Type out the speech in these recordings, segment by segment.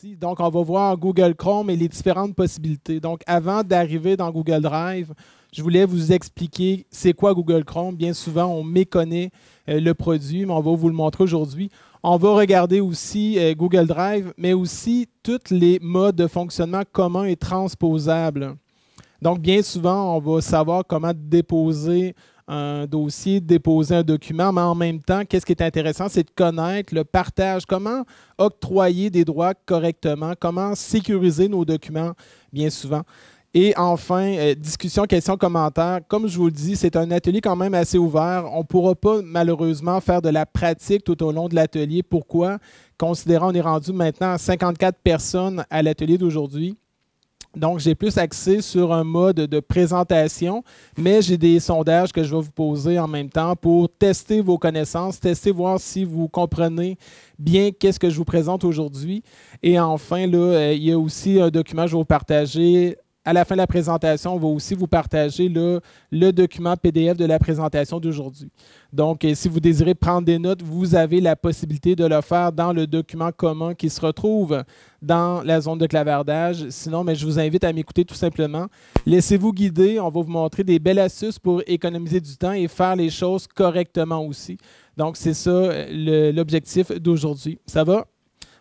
outils. Donc, on va voir Google Chrome et les différentes possibilités. Donc, avant d'arriver dans Google Drive, je voulais vous expliquer c'est quoi Google Chrome. Bien souvent, on méconnaît le produit, mais on va vous le montrer aujourd'hui. On va regarder aussi Google Drive, mais aussi tous les modes de fonctionnement communs et transposables. Donc, bien souvent, on va savoir comment déposer un dossier, déposer un document, mais en même temps, qu'est-ce qui est intéressant, c'est de connaître le partage, comment octroyer des droits correctement, comment sécuriser nos documents, bien souvent. Et enfin, discussion, questions, commentaires. Comme je vous le dis, c'est un atelier quand même assez ouvert. On ne pourra pas malheureusement faire de la pratique tout au long de l'atelier. Pourquoi? Considérant qu'on est rendu maintenant à 54 personnes à l'atelier d'aujourd'hui. Donc, j'ai plus axé sur un mode de présentation, mais j'ai des sondages que je vais vous poser en même temps pour tester vos connaissances, tester, voir si vous comprenez bien qu'est-ce que je vous présente aujourd'hui. Et enfin, là, il y a aussi un document que je vais vous partager. À la fin de la présentation, on va aussi vous partager le document PDF de la présentation d'aujourd'hui. Donc, si vous désirez prendre des notes, vous avez la possibilité de le faire dans le document commun qui se retrouve dans la zone de clavardage. Sinon, mais je vous invite à m'écouter tout simplement. Laissez-vous guider. On va vous montrer des belles astuces pour économiser du temps et faire les choses correctement aussi. Donc, c'est ça l'objectif d'aujourd'hui. Ça va?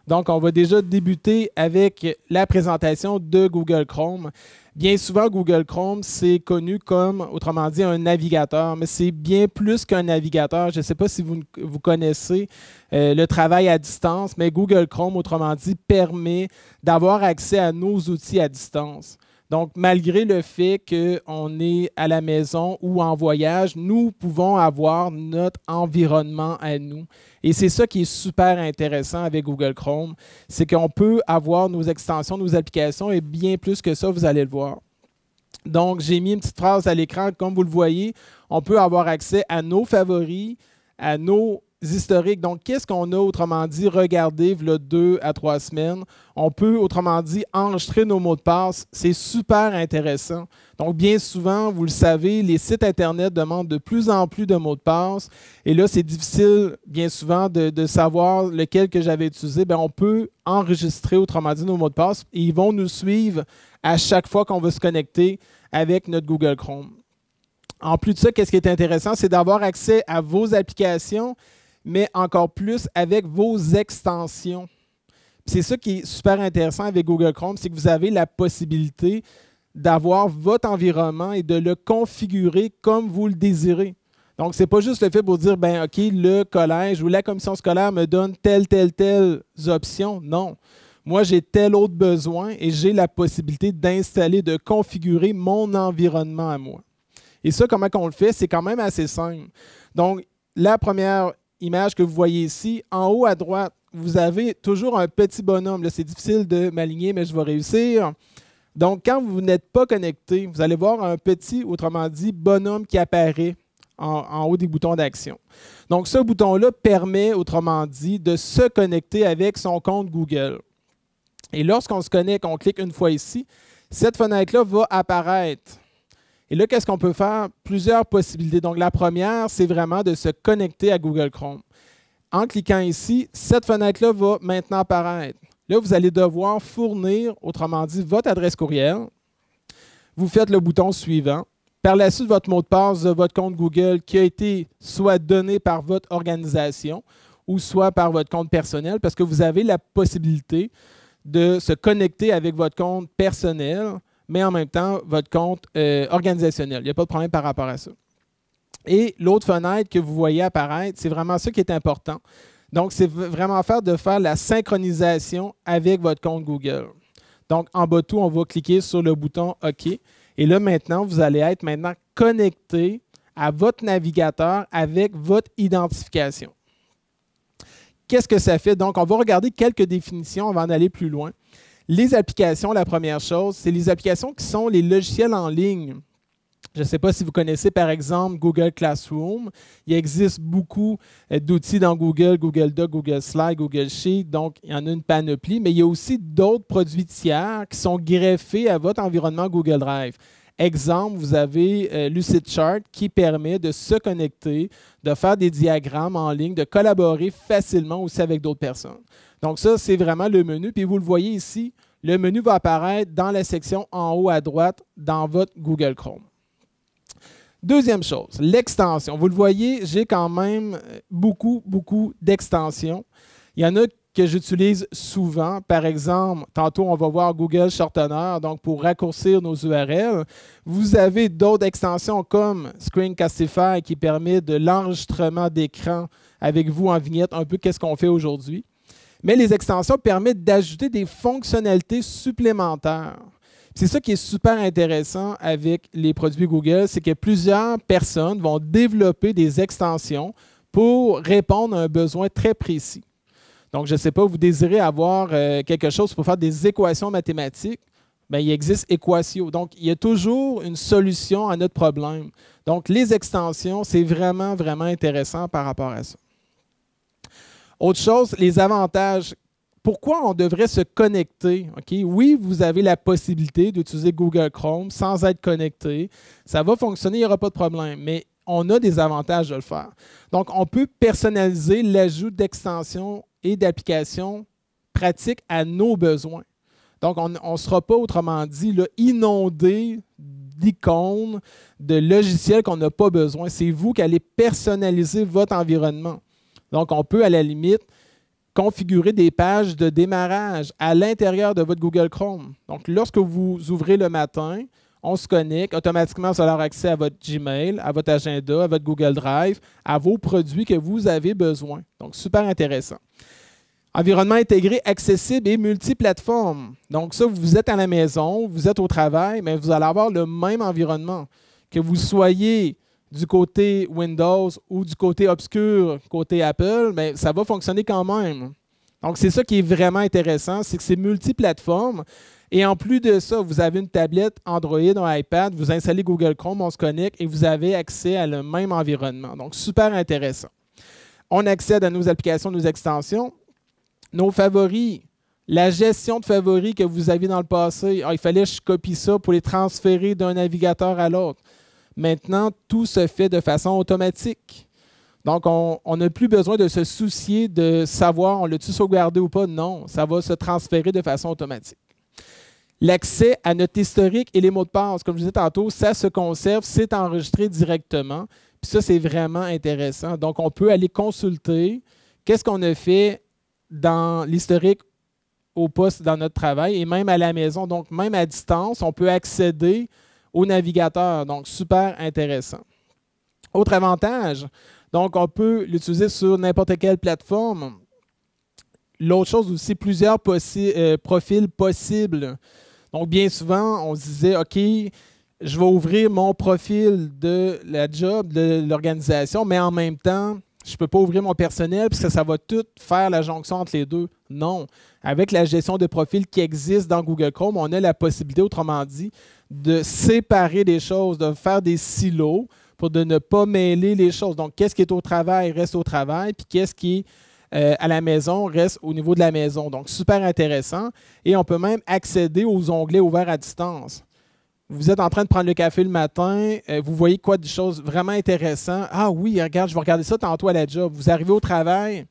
Donc, on va déjà débuter avec la présentation de Google Chrome. Bien souvent, Google Chrome, c'est connu comme, autrement dit, un navigateur, mais c'est bien plus qu'un navigateur. Je ne sais pas si vous connaissez le travail à distance, mais Google Chrome, autrement dit, permet d'avoir accès à nos outils à distance. Donc, malgré le fait qu'on est à la maison ou en voyage, nous pouvons avoir notre environnement à nous. Et c'est ça qui est super intéressant avec Google Chrome, c'est qu'on peut avoir nos extensions, nos applications et bien plus que ça, vous allez le voir. Donc, j'ai mis une petite phrase à l'écran. Comme vous le voyez, on peut avoir accès à nos favoris, à nos historiques. Donc, qu'est-ce qu'on a, autrement dit, regardé il y a 2 à 3 semaines. On peut, autrement dit, enregistrer nos mots de passe. C'est super intéressant. Donc, bien souvent, vous le savez, les sites Internet demandent de plus en plus de mots de passe. Et là, c'est difficile, bien souvent, de savoir lequel que j'avais utilisé. Bien, on peut enregistrer, autrement dit, nos mots de passe. Et ils vont nous suivre à chaque fois qu'on va se connecter avec notre Google Chrome. En plus de ça, qu'est-ce qui est intéressant, c'est d'avoir accès à vos applications, mais encore plus avec vos extensions. C'est ça qui est super intéressant avec Google Chrome, c'est que vous avez la possibilité d'avoir votre environnement et de le configurer comme vous le désirez. Donc, ce n'est pas juste le fait pour dire, ben OK, le collège ou la commission scolaire me donne telle option. Non. Moi, j'ai tel autre besoin et j'ai la possibilité d'installer, de configurer mon environnement à moi. Et ça, comment on le fait? C'est quand même assez simple. Donc, la première image que vous voyez ici, en haut à droite, vous avez toujours un petit bonhomme. C'est difficile de m'aligner, mais je vais réussir. Donc, quand vous n'êtes pas connecté, vous allez voir un petit, autrement dit, bonhomme qui apparaît en haut des boutons d'action. Donc, ce bouton-là permet, autrement dit, de se connecter avec son compte Google. Et lorsqu'on se connecte, on clique une fois ici, cette fenêtre-là va apparaître. Et là, qu'est-ce qu'on peut faire? Plusieurs possibilités. Donc, la première, c'est vraiment de se connecter à Google Chrome. En cliquant ici, cette fenêtre-là va maintenant apparaître. Là, vous allez devoir fournir, autrement dit, votre adresse courriel. Vous faites le bouton suivant. Par la suite, votre mot de passe de votre compte Google qui a été soit donné par votre organisation ou soit par votre compte personnel parce que vous avez la possibilité de se connecter avec votre compte personnel, mais en même temps, votre compte organisationnel. Il n'y a pas de problème par rapport à ça. Et l'autre fenêtre que vous voyez apparaître, c'est vraiment ça qui est important. Donc, c'est vraiment faire la synchronisation avec votre compte Google. Donc, en bas de tout, on va cliquer sur le bouton OK. Et là, maintenant, vous allez être connecté à votre navigateur avec votre identification. Qu'est-ce que ça fait? Donc, on va regarder quelques définitions avant d'aller plus loin. Les applications, la première chose, c'est les applications qui sont les logiciels en ligne. Je ne sais pas si vous connaissez, par exemple, Google Classroom. Il existe beaucoup d'outils dans Google, Google Doc, Google Slide, Google Sheet. Donc, il y en a une panoplie. Mais il y a aussi d'autres produits tiers qui sont greffés à votre environnement Google Drive. Exemple, vous avez Lucidchart qui permet de se connecter, de faire des diagrammes en ligne, de collaborer facilement aussi avec d'autres personnes. Donc ça, c'est vraiment le menu. Puis vous le voyez ici, le menu va apparaître dans la section en haut à droite dans votre Google Chrome. Deuxième chose, l'extension. Vous le voyez, j'ai quand même beaucoup d'extensions. Il y en a que j'utilise souvent. Par exemple, tantôt, on va voir Google Shortener, donc pour raccourcir nos URL. Vous avez d'autres extensions comme Screencastify qui permet de l'enregistrement d'écran avec vous en vignette, un peu qu'est-ce qu'on fait aujourd'hui. Mais les extensions permettent d'ajouter des fonctionnalités supplémentaires. C'est ça qui est super intéressant avec les produits Google, c'est que plusieurs personnes vont développer des extensions pour répondre à un besoin très précis. Donc, je ne sais pas, vous désirez avoir quelque chose pour faire des équations mathématiques, bien, il existe Equatio. Donc, il y a toujours une solution à notre problème. Donc, les extensions, c'est vraiment intéressant par rapport à ça. Autre chose, les avantages. Pourquoi on devrait se connecter? Okay? Oui, vous avez la possibilité d'utiliser Google Chrome sans être connecté. Ça va fonctionner, il n'y aura pas de problème, mais on a des avantages de le faire. Donc, on peut personnaliser l'ajout d'extensions et d'applications pratiques à nos besoins. Donc, on ne sera pas, autrement dit, là, inondé d'icônes, de logiciels qu'on n'a pas besoin. C'est vous qui allez personnaliser votre environnement. Donc, on peut, à la limite, configurer des pages de démarrage à l'intérieur de votre Google Chrome. Donc, lorsque vous ouvrez le matin, on se connecte, automatiquement, ça leur accès à votre Gmail, à votre agenda, à votre Google Drive, à vos produits que vous avez besoin. Donc, super intéressant. Environnement intégré, accessible et multiplateforme. Donc, ça, vous êtes à la maison, vous êtes au travail, mais vous allez avoir le même environnement. Que vous soyez du côté Windows ou du côté obscur, côté Apple, mais ça va fonctionner quand même. Donc, c'est ça qui est vraiment intéressant, c'est que c'est multiplateforme. Et en plus de ça, vous avez une tablette Android ou iPad, vous installez Google Chrome, on se connecte et vous avez accès à le même environnement. Donc, super intéressant. On accède à nos applications, nos extensions, nos favoris, la gestion de favoris que vous aviez dans le passé. Il fallait que je copie ça pour les transférer d'un navigateur à l'autre. Maintenant, tout se fait de façon automatique. Donc, on n'a plus besoin de se soucier de savoir on l'a-tu sauvegardé ou pas. Non, ça va se transférer de façon automatique. L'accès à notre historique et les mots de passe, comme je disais tantôt, ça se conserve, c'est enregistré directement. Puis ça, c'est vraiment intéressant. Donc, on peut aller consulter qu'est-ce qu'on a fait dans l'historique au poste dans notre travail et même à la maison. Donc, même à distance, on peut accéder au navigateur. Donc, super intéressant. Autre avantage, donc on peut l'utiliser sur n'importe quelle plateforme. L'autre chose aussi, plusieurs profils possibles. Donc, bien souvent, on se disait, OK, je vais ouvrir mon profil de la job, de l'organisation, mais en même temps, je ne peux pas ouvrir mon personnel parce que ça va tout faire la jonction entre les deux. Non. Avec la gestion de profil qui existe dans Google Chrome, on a la possibilité, autrement dit, de séparer les choses, de faire des silos pour de ne pas mêler les choses. Donc, qu'est-ce qui est au travail reste au travail, puis qu'est-ce qui est à la maison reste au niveau de la maison. Donc, super intéressant. Et on peut même accéder aux onglets ouverts à distance. Vous êtes en train de prendre le café le matin, vous voyez quoi de choses vraiment intéressantes. Ah oui, regarde, je vais regarder ça tantôt à la job. Vous arrivez au travail.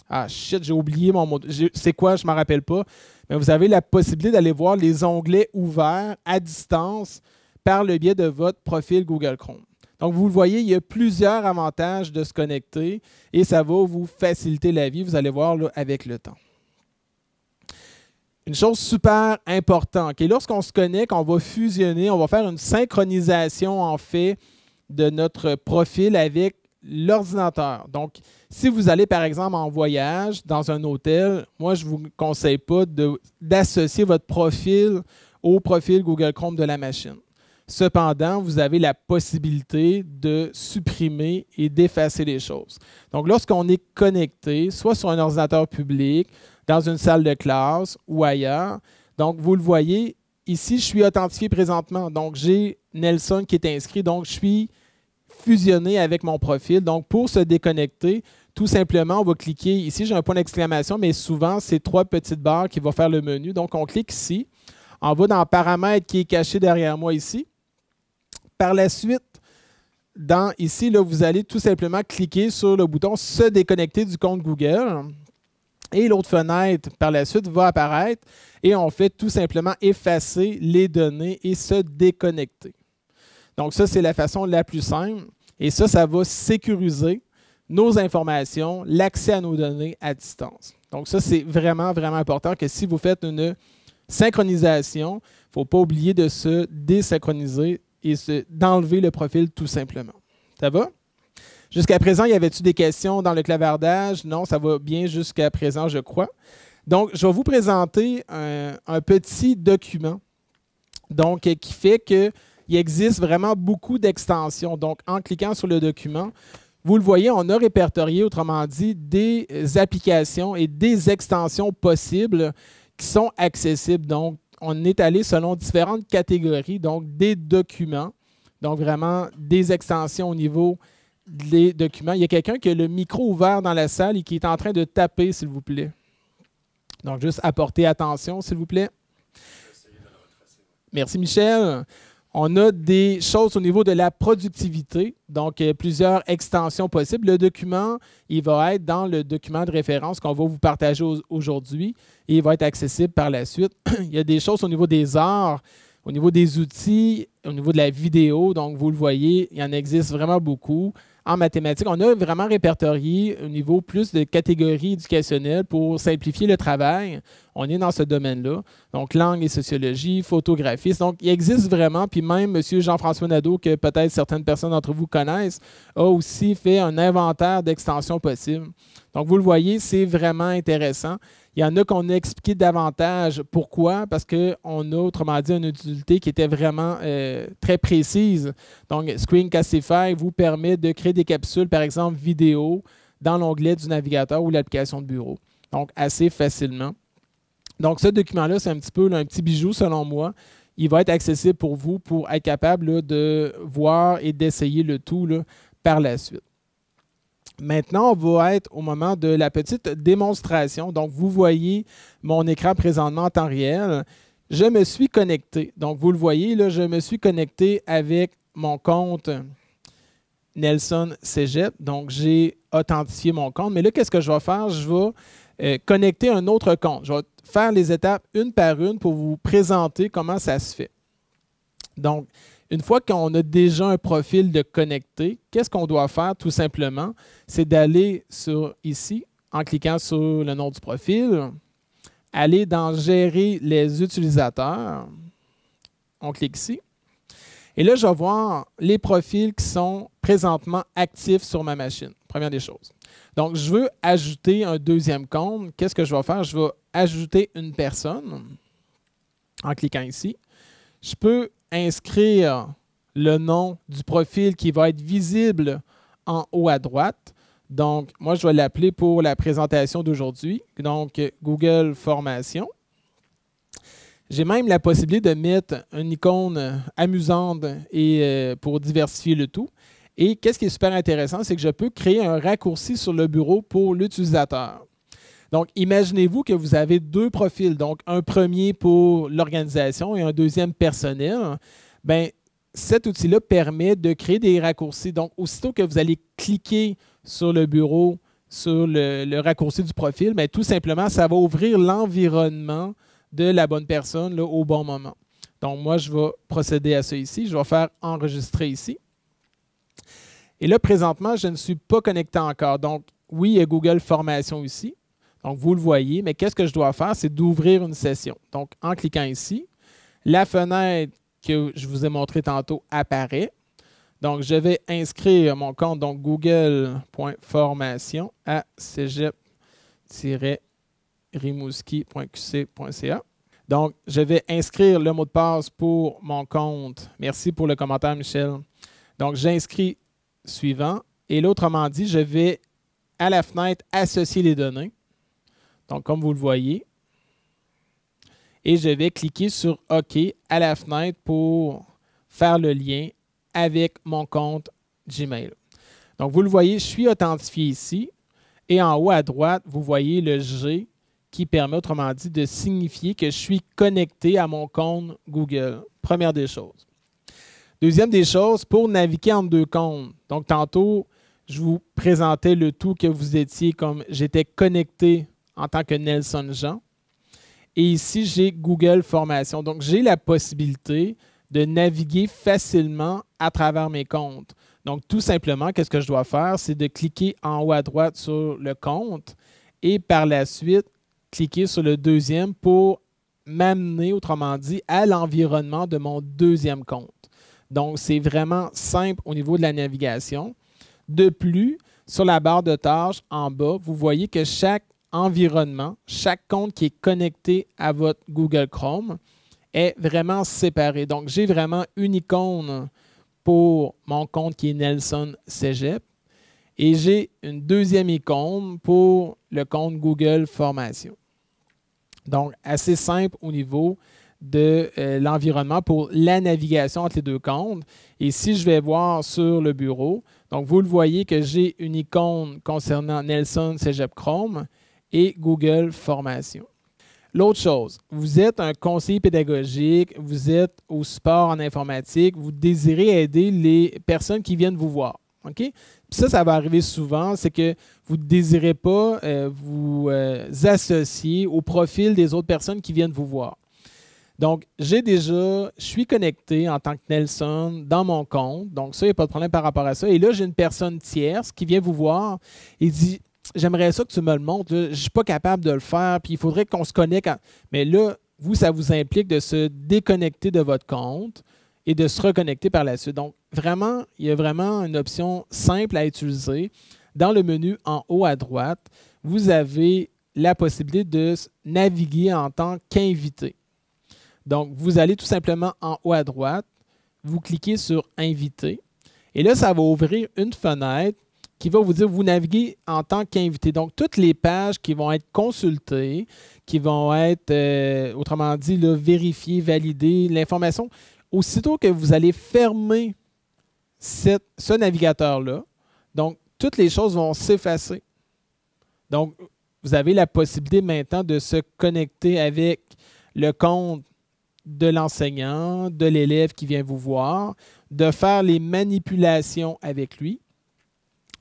Ah shit, j'ai oublié mon mot. C'est quoi, je ne m'en rappelle pas. Mais vous avez la possibilité d'aller voir les onglets ouverts à distance par le biais de votre profil Google Chrome. Donc, vous le voyez, il y a plusieurs avantages de se connecter et ça va vous faciliter la vie, vous allez voir là, avec le temps. Une chose super importante, okay? Lorsqu'on se connecte, on va fusionner, on va faire une synchronisation en fait de notre profil avec l'ordinateur. Donc, si vous allez par exemple en voyage dans un hôtel, moi je ne vous conseille pas d'associer votre profil au profil Google Chrome de la machine. Cependant, vous avez la possibilité de supprimer et d'effacer les choses. Donc, lorsqu'on est connecté, soit sur un ordinateur public, dans une salle de classe ou ailleurs, donc vous le voyez, ici, je suis authentifié présentement. Donc, j'ai Nelson qui est inscrit, donc je suis fusionné avec mon profil. Donc, pour se déconnecter, tout simplement, on va cliquer ici, j'ai un point d'exclamation, mais souvent, c'est 3 petites barres qui vont faire le menu. Donc, on clique ici. On va dans Paramètres qui est caché derrière moi ici. Par la suite, ici, là, vous allez tout simplement cliquer sur le bouton « Se déconnecter du compte Google ». Et l'autre fenêtre, par la suite, va apparaître et on fait tout simplement effacer les données et se déconnecter. Donc ça, c'est la façon la plus simple. Et ça va sécuriser nos informations, l'accès à nos données à distance. Donc ça, c'est vraiment, vraiment important que si vous faites une synchronisation, il ne faut pas oublier de se désynchroniser et d'enlever le profil tout simplement. Ça va? Jusqu'à présent, y avait-tu des questions dans le clavardage? Non, ça va bien jusqu'à présent, je crois. Donc, je vais vous présenter un petit document donc, qui fait qu'il existe vraiment beaucoup d'extensions. Donc, en cliquant sur le document, vous le voyez, on a répertorié, autrement dit, des applications et des extensions possibles qui sont accessibles. Donc, on est allé selon différentes catégories, donc des documents, donc vraiment des extensions au niveau des documents. Il y a quelqu'un qui a le micro ouvert dans la salle et qui est en train de taper, s'il vous plaît. Donc, juste apporter attention, s'il vous plaît. Merci, Michel. On a des choses au niveau de la productivité, donc plusieurs extensions possibles. Le document, il va être dans le document de référence qu'on va vous partager aujourd'hui et il va être accessible par la suite. Il y a des choses au niveau des arts, au niveau des outils, au niveau de la vidéo. Donc, vous le voyez, il y en existe vraiment beaucoup. En mathématiques, on a vraiment répertorié au niveau plus de catégories éducationnelles pour simplifier le travail. On est dans ce domaine-là. Donc, langue et sociologie, photographie. Donc, il existe vraiment, puis même M. Jean-François Nadeau, que peut-être certaines personnes d'entre vous connaissent, a aussi fait un inventaire d'extensions possibles. Donc, vous le voyez, c'est vraiment intéressant. Il y en a qu'on a expliqué davantage. Pourquoi? Parce qu'on a, autrement dit, une utilité qui était vraiment très précise. Donc, Screencastify vous permet de créer des capsules, par exemple, vidéo, dans l'onglet du navigateur ou l'application de bureau. Donc, assez facilement. Donc, ce document-là, c'est un petit peu un petit bijou, selon moi. Il va être accessible pour vous pour être capable là, de voir et d'essayer le tout là, par la suite. Maintenant, on va être au moment de la petite démonstration. Donc, vous voyez mon écran présentement en temps réel. Je me suis connecté. Donc, vous le voyez, là, je me suis connecté avec mon compte Nelson Cégep. Donc, j'ai authentifié mon compte. Mais là, qu'est-ce que je vais faire? Je vais connecter un autre compte. Je vais faire les étapes une par une pour vous présenter comment ça se fait. Donc, une fois qu'on a déjà un profil de connecté, qu'est-ce qu'on doit faire tout simplement? C'est d'aller sur ici, en cliquant sur le nom du profil, aller dans « Gérer les utilisateurs ». On clique ici. Et là, je vais voir les profils qui sont présentement actifs sur ma machine. Première des choses. Donc, je veux ajouter un deuxième compte. Qu'est-ce que je vais faire? Je vais ajouter une personne en cliquant ici. Je peux inscrire le nom du profil qui va être visible en haut à droite. Donc, moi, je vais l'appeler pour la présentation d'aujourd'hui. Donc, Google Formation. J'ai même la possibilité de mettre une icône amusante et pour diversifier le tout. Et qu'est-ce qui est super intéressant, c'est que je peux créer un raccourci sur le bureau pour l'utilisateur. Donc, imaginez-vous que vous avez deux profils, donc un premier pour l'organisation et un deuxième personnel. Bien, cet outil-là permet de créer des raccourcis. Donc, aussitôt que vous allez cliquer sur le bureau, sur le raccourci du profil, bien, tout simplement, ça va ouvrir l'environnement de la bonne personne là, au bon moment. Donc, moi, je vais procéder à ça ici. Je vais faire « Enregistrer » ici. Et là, présentement, je ne suis pas connecté encore. Donc, oui, il y a Google Formation ici. Donc, vous le voyez, mais qu'est-ce que je dois faire? C'est d'ouvrir une session. Donc, en cliquant ici, la fenêtre que je vous ai montrée tantôt apparaît. Donc, je vais inscrire mon compte, donc google.formation à cégep-rimouski.qc.ca. Donc, je vais inscrire le mot de passe pour mon compte. Merci pour le commentaire, Michel. Donc, j'inscris suivant. Et là, autrement dit, je vais à la fenêtre associer les données. Donc, comme vous le voyez. Et je vais cliquer sur OK à la fenêtre pour faire le lien avec mon compte Gmail. Donc, vous le voyez, je suis authentifié ici. Et en haut à droite, vous voyez le G qui permet, autrement dit, de signifier que je suis connecté à mon compte Google. Première des choses. Deuxième des choses, pour naviguer entre deux comptes. Donc, tantôt, je vous présentais le tout que vous étiez comme j'étais connecté en tant que Nelson Jean. Et ici, j'ai Google Formation. Donc, j'ai la possibilité de naviguer facilement à travers mes comptes. Donc, tout simplement, qu'est-ce que je dois faire? C'est de cliquer en haut à droite sur le compte et par la suite, cliquer sur le deuxième pour m'amener, autrement dit, à l'environnement de mon deuxième compte. Donc, c'est vraiment simple au niveau de la navigation. De plus, sur la barre de tâches en bas, vous voyez que chaque environnement, chaque compte qui est connecté à votre Google Chrome est vraiment séparé. Donc, j'ai vraiment une icône pour mon compte qui est Nelson Cégep et j'ai une deuxième icône pour le compte Google Formation. Donc, assez simple au niveau de l'environnement pour la navigation entre les deux comptes. Et si je vais voir sur le bureau, donc vous le voyez que j'ai une icône concernant Nelson Cégep Chrome et Google Formation. L'autre chose, vous êtes un conseiller pédagogique, vous êtes au support en informatique, vous désirez aider les personnes qui viennent vous voir. OK? Puis ça va arriver souvent, c'est que vous ne désirez pas vous associer au profil des autres personnes qui viennent vous voir. Donc, je suis connecté en tant que Nelson dans mon compte. Donc, ça, il n'y a pas de problème par rapport à ça. Et là, j'ai une personne tierce qui vient vous voir et dit « J'aimerais ça que tu me le montres. Je ne suis pas capable de le faire, puis il faudrait qu'on se connecte. » Mais là, vous, ça vous implique de se déconnecter de votre compte et de se reconnecter par la suite. Donc, vraiment, il y a vraiment une option simple à utiliser. Dans le menu en haut à droite, vous avez la possibilité de naviguer en tant qu'invité. Donc, vous allez tout simplement en haut à droite, vous cliquez sur « Inviter » et là, ça va ouvrir une fenêtre qui va vous dire « Vous naviguez en tant qu'invité ». Donc, toutes les pages qui vont être consultées, qui vont être, autrement dit, là, vérifiées, validées, l'information, aussitôt que vous allez fermer ce navigateur-là, donc, toutes les choses vont s'effacer. Donc, vous avez la possibilité maintenant de se connecter avec le compte de l'enseignant, de l'élève qui vient vous voir, de faire les manipulations avec lui.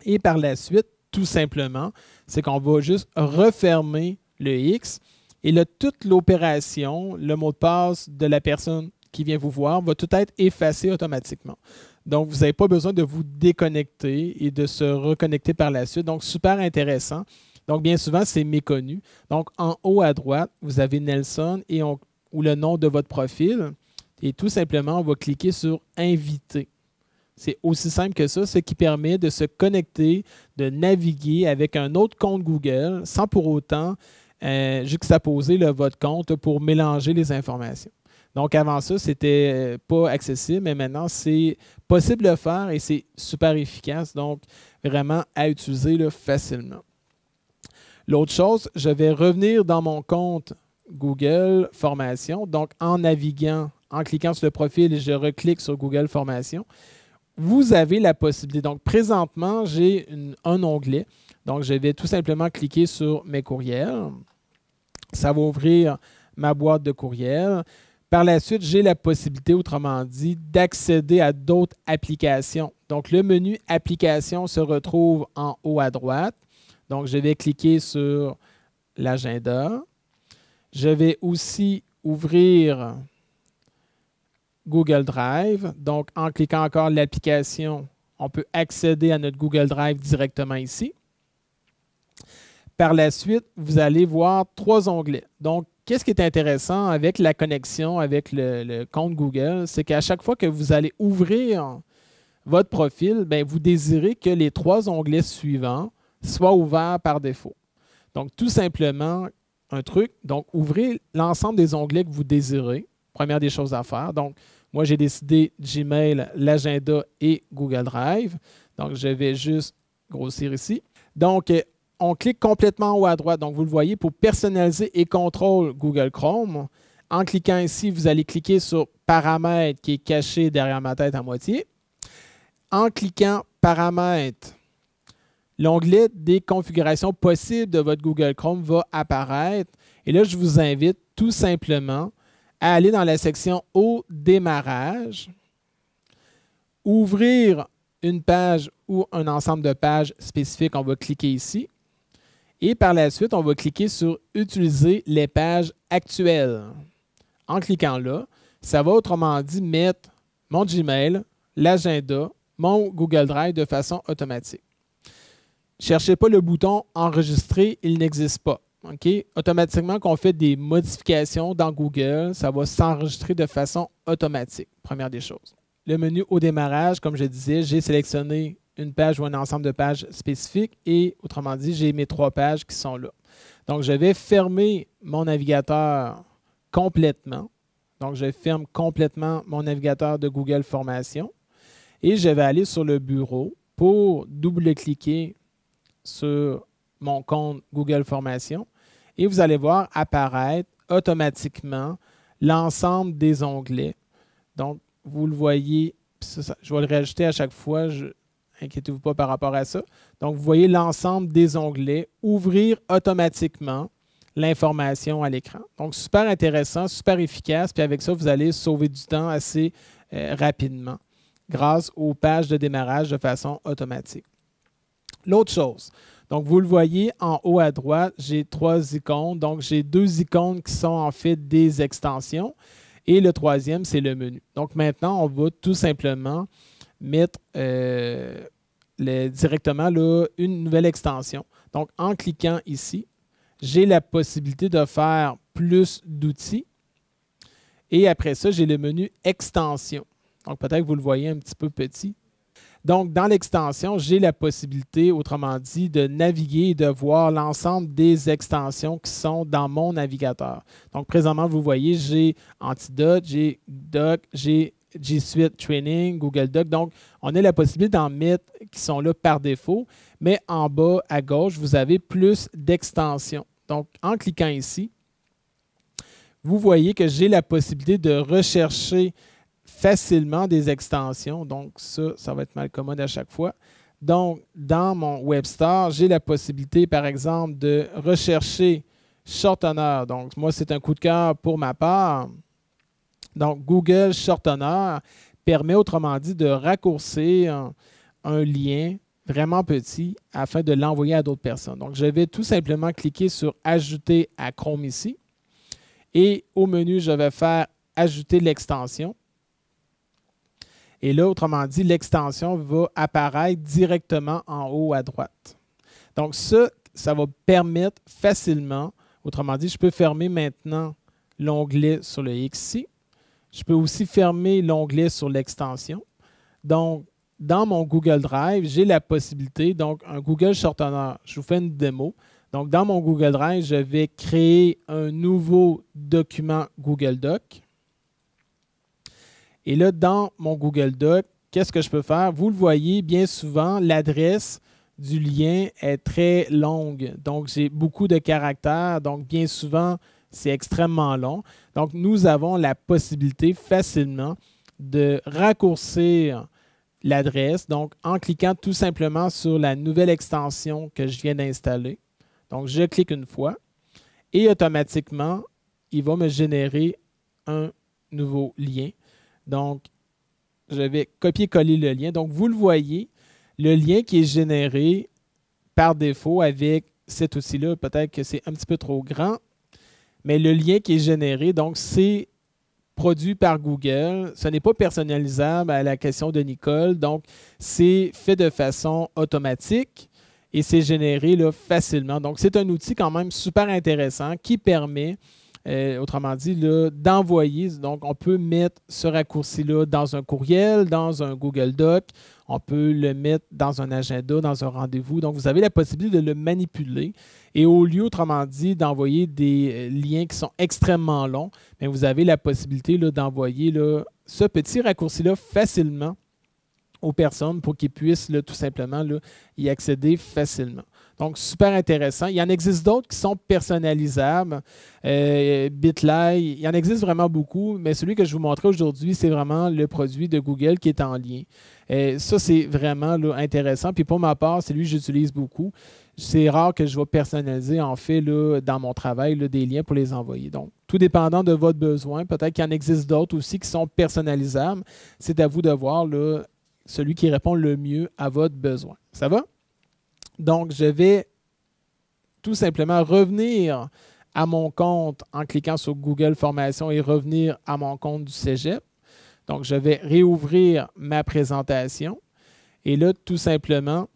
Et par la suite, tout simplement, c'est qu'on va juste refermer le X et là, toute l'opération, le mot de passe de la personne qui vient vous voir va tout être effacé automatiquement. Donc, vous n'avez pas besoin de vous déconnecter et de se reconnecter par la suite. Donc, super intéressant. Donc, bien souvent, c'est méconnu. Donc, en haut à droite, vous avez Nelson ou le nom de votre profil. Et tout simplement, on va cliquer sur « Inviter ». C'est aussi simple que ça, ce qui permet de se connecter, de naviguer avec un autre compte Google sans pour autant juxtaposer votre compte pour mélanger les informations. Donc, avant ça, ce n'était pas accessible, mais maintenant, c'est possible de le faire et c'est super efficace. Donc, vraiment à utiliser facilement. L'autre chose, je vais revenir dans mon compte Google Formation. Donc, en naviguant, en cliquant sur le profil, je reclique sur Google Formation. Vous avez la possibilité. Donc, présentement, j'ai un onglet. Donc, je vais tout simplement cliquer sur mes courriels. Ça va ouvrir ma boîte de courriels. Par la suite, j'ai la possibilité, autrement dit, d'accéder à d'autres applications. Donc, le menu « Applications » se retrouve en haut à droite. Donc, je vais cliquer sur l'agenda. Je vais aussi ouvrir Google Drive. Donc, en cliquant encore l'application, on peut accéder à notre Google Drive directement ici. Par la suite, vous allez voir 3 onglets. Donc, qu'est-ce qui est intéressant avec la connexion avec le compte Google, c'est qu'à chaque fois que vous allez ouvrir votre profil, bien, vous désirez que les 3 onglets suivants soient ouverts par défaut. Donc, tout simplement, un truc, donc ouvrez l'ensemble des onglets que vous désirez. Première des choses à faire. Donc, moi, j'ai décidé Gmail, l'agenda et Google Drive. Donc, je vais juste grossir ici. Donc, on clique complètement en haut à droite. Donc, vous le voyez, pour personnaliser et contrôler Google Chrome. En cliquant ici, vous allez cliquer sur « Paramètres » qui est caché derrière ma tête à moitié. En cliquant « Paramètres », l'onglet des configurations possibles de votre Google Chrome va apparaître. Et là, je vous invite tout simplement à aller dans la section « Au démarrage » ouvrir une page ou un ensemble de pages spécifiques, on va cliquer ici. Et par la suite, on va cliquer sur « Utiliser les pages actuelles ». En cliquant là, ça va autrement dit mettre mon Gmail, l'agenda, mon Google Drive de façon automatique. Ne cherchez pas le bouton « Enregistrer », il n'existe pas. Okay? Automatiquement, quand on fait des modifications dans Google, ça va s'enregistrer de façon automatique, première des choses. Le menu au démarrage, comme je disais, j'ai sélectionné une page ou un ensemble de pages spécifiques et, autrement dit, j'ai mes 3 pages qui sont là. Donc, je vais fermer mon navigateur complètement. Donc, je ferme complètement mon navigateur de Google Formation et je vais aller sur le bureau pour double-cliquer sur mon compte Google Formation et vous allez voir apparaître automatiquement l'ensemble des onglets. Donc, vous le voyez, je vais le rajouter à chaque fois, inquiétez-vous pas par rapport à ça. Donc, vous voyez l'ensemble des onglets, ouvrir automatiquement l'information à l'écran. Donc, super intéressant, super efficace, puis avec ça, vous allez sauver du temps assez rapidement grâce aux pages de démarrage de façon automatique. L'autre chose, donc vous le voyez en haut à droite, j'ai 3 icônes. Donc, j'ai 2 icônes qui sont en fait des extensions et le troisième, c'est le menu. Donc, maintenant, on va tout simplement mettre directement là, une nouvelle extension. Donc, en cliquant ici, j'ai la possibilité de faire plus d'outils. Et après ça, j'ai le menu extension. Donc, peut-être que vous le voyez un petit peu petit. Donc, dans l'extension, j'ai la possibilité, autrement dit, de naviguer et de voir l'ensemble des extensions qui sont dans mon navigateur. Donc, présentement, vous voyez, j'ai Antidote, j'ai Doc, j'ai G Suite Training, Google Doc. Donc, on a la possibilité d'en mettre qui sont là par défaut, mais en bas à gauche, vous avez plus d'extensions. Donc, en cliquant ici, vous voyez que j'ai la possibilité de rechercher facilement des extensions. Donc, ça va être mal commode à chaque fois. Donc, dans mon Web Store, j'ai la possibilité, par exemple, de rechercher Shortener. Donc, moi, c'est un coup de cœur pour ma part. Donc, Google Shortener permet, autrement dit, de raccourcir un lien vraiment petit afin de l'envoyer à d'autres personnes. Donc, je vais tout simplement cliquer sur « Ajouter à Chrome » ici. Et au menu, je vais faire « Ajouter l'extension ». Et là, autrement dit, l'extension va apparaître directement en haut à droite. Donc, ça va permettre facilement, autrement dit, je peux fermer maintenant l'onglet sur le X ici. Je peux aussi fermer l'onglet sur l'extension. Donc, dans mon Google Drive, j'ai la possibilité, donc un Google Shortener. Je vous fais une démo. Donc, dans mon Google Drive, je vais créer un nouveau document Google Doc. Et là, dans mon Google Doc, qu'est-ce que je peux faire? Vous le voyez, bien souvent, l'adresse du lien est très longue. Donc, j'ai beaucoup de caractères. Donc, bien souvent, c'est extrêmement long. Donc, nous avons la possibilité facilement de raccourcir l'adresse. Donc, en cliquant tout simplement sur la nouvelle extension que je viens d'installer. Donc, je clique une fois et automatiquement, il va me générer un nouveau lien. Donc, je vais copier-coller le lien. Donc, vous le voyez, le lien qui est généré par défaut avec cet outil-là, peut-être que c'est un petit peu trop grand, mais le lien qui est généré, donc, c'est produit par Google. Ce n'est pas personnalisable à la question de Nicole. Donc, c'est fait de façon automatique et c'est généré là, facilement. Donc, c'est un outil quand même super intéressant qui permet autrement dit, d'envoyer. Donc, on peut mettre ce raccourci-là dans un courriel, dans un Google Doc. On peut le mettre dans un agenda, dans un rendez-vous. Donc, vous avez la possibilité de le manipuler. Et au lieu, autrement dit, d'envoyer des liens qui sont extrêmement longs, bien, vous avez la possibilité d'envoyer ce petit raccourci-là facilement aux personnes pour qu'ils puissent tout simplement y accéder facilement. Donc, super intéressant. Il y en existe d'autres qui sont personnalisables. Bitly, il y en existe vraiment beaucoup, mais celui que je vous montrais aujourd'hui, c'est vraiment le produit de Google qui est en lien. Ça, c'est vraiment intéressant. Puis pour ma part, c'est lui que j'utilise beaucoup. C'est rare que je vais personnaliser, en fait, dans mon travail, des liens pour les envoyer. Donc, tout dépendant de votre besoin, peut-être qu'il y en existe d'autres aussi qui sont personnalisables. C'est à vous de voir celui qui répond le mieux à votre besoin. Ça va? Donc, je vais tout simplement revenir à mon compte en cliquant sur Google Formation et revenir à mon compte du Cégep. Donc, je vais réouvrir ma présentation. Et là, tout simplement,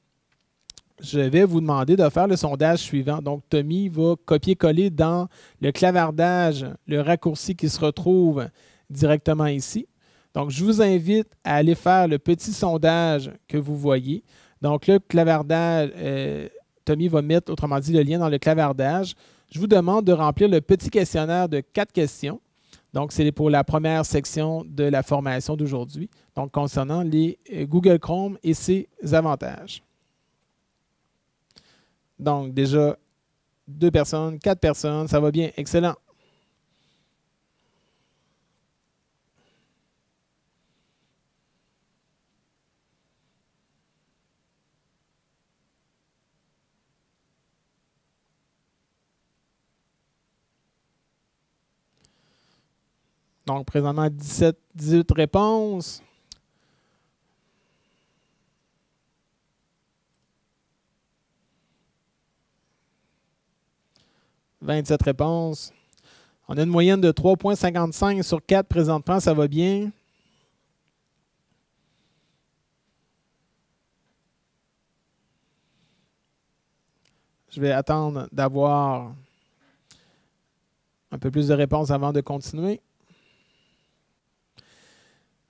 je vais vous demander de faire le sondage suivant. Donc, Tommy va copier-coller dans le clavardage le raccourci qui se retrouve directement ici. Donc, je vous invite à aller faire le petit sondage que vous voyez. Donc, le clavardage, Tommy va mettre, autrement dit, le lien dans le clavardage. Je vous demande de remplir le petit questionnaire de 4 questions. Donc, c'est pour la première section de la formation d'aujourd'hui, donc concernant les Google Chrome et ses avantages. Donc, déjà, 2 personnes, 4 personnes, ça va bien, excellent. Donc, présentement, 18 réponses. « 27 réponses. On a une moyenne de 3,55 sur 4 présentement, ça va bien. Je vais attendre d'avoir un peu plus de réponses avant de continuer.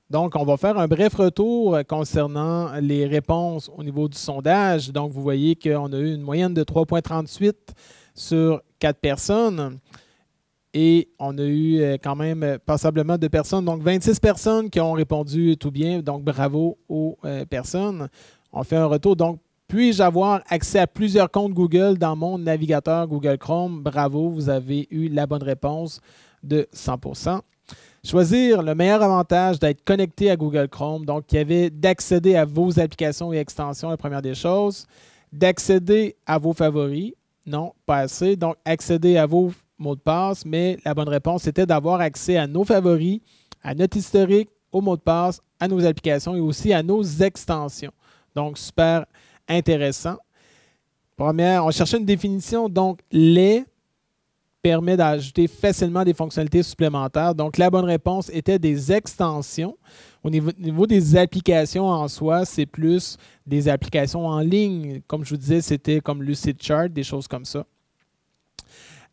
Donc, on va faire un bref retour concernant les réponses au niveau du sondage. Donc, vous voyez qu'on a eu une moyenne de 3,38 sur 4 personnes. Et on a eu quand même passablement de personnes. Donc, 26 personnes qui ont répondu tout bien. Donc, bravo aux personnes. On fait un retour. Donc, puis-je avoir accès à plusieurs comptes Google dans mon navigateur Google Chrome? Bravo, vous avez eu la bonne réponse de 100%. Choisir le meilleur avantage d'être connecté à Google Chrome. Donc, il y avait d'accéder à vos applications et extensions, la première des choses. D'accéder à vos favoris. Non, pas assez. Donc, accéder à vos mots de passe, mais la bonne réponse était d'avoir accès à nos favoris, à notre historique, aux mots de passe, à nos applications et aussi à nos extensions. Donc, super intéressant. Première, on cherchait une définition. Donc, les permet d'ajouter facilement des fonctionnalités supplémentaires. Donc, la bonne réponse était des extensions. Au niveau des applications en soi, c'est plus des applications en ligne. Comme je vous disais, c'était comme Lucidchart, des choses comme ça.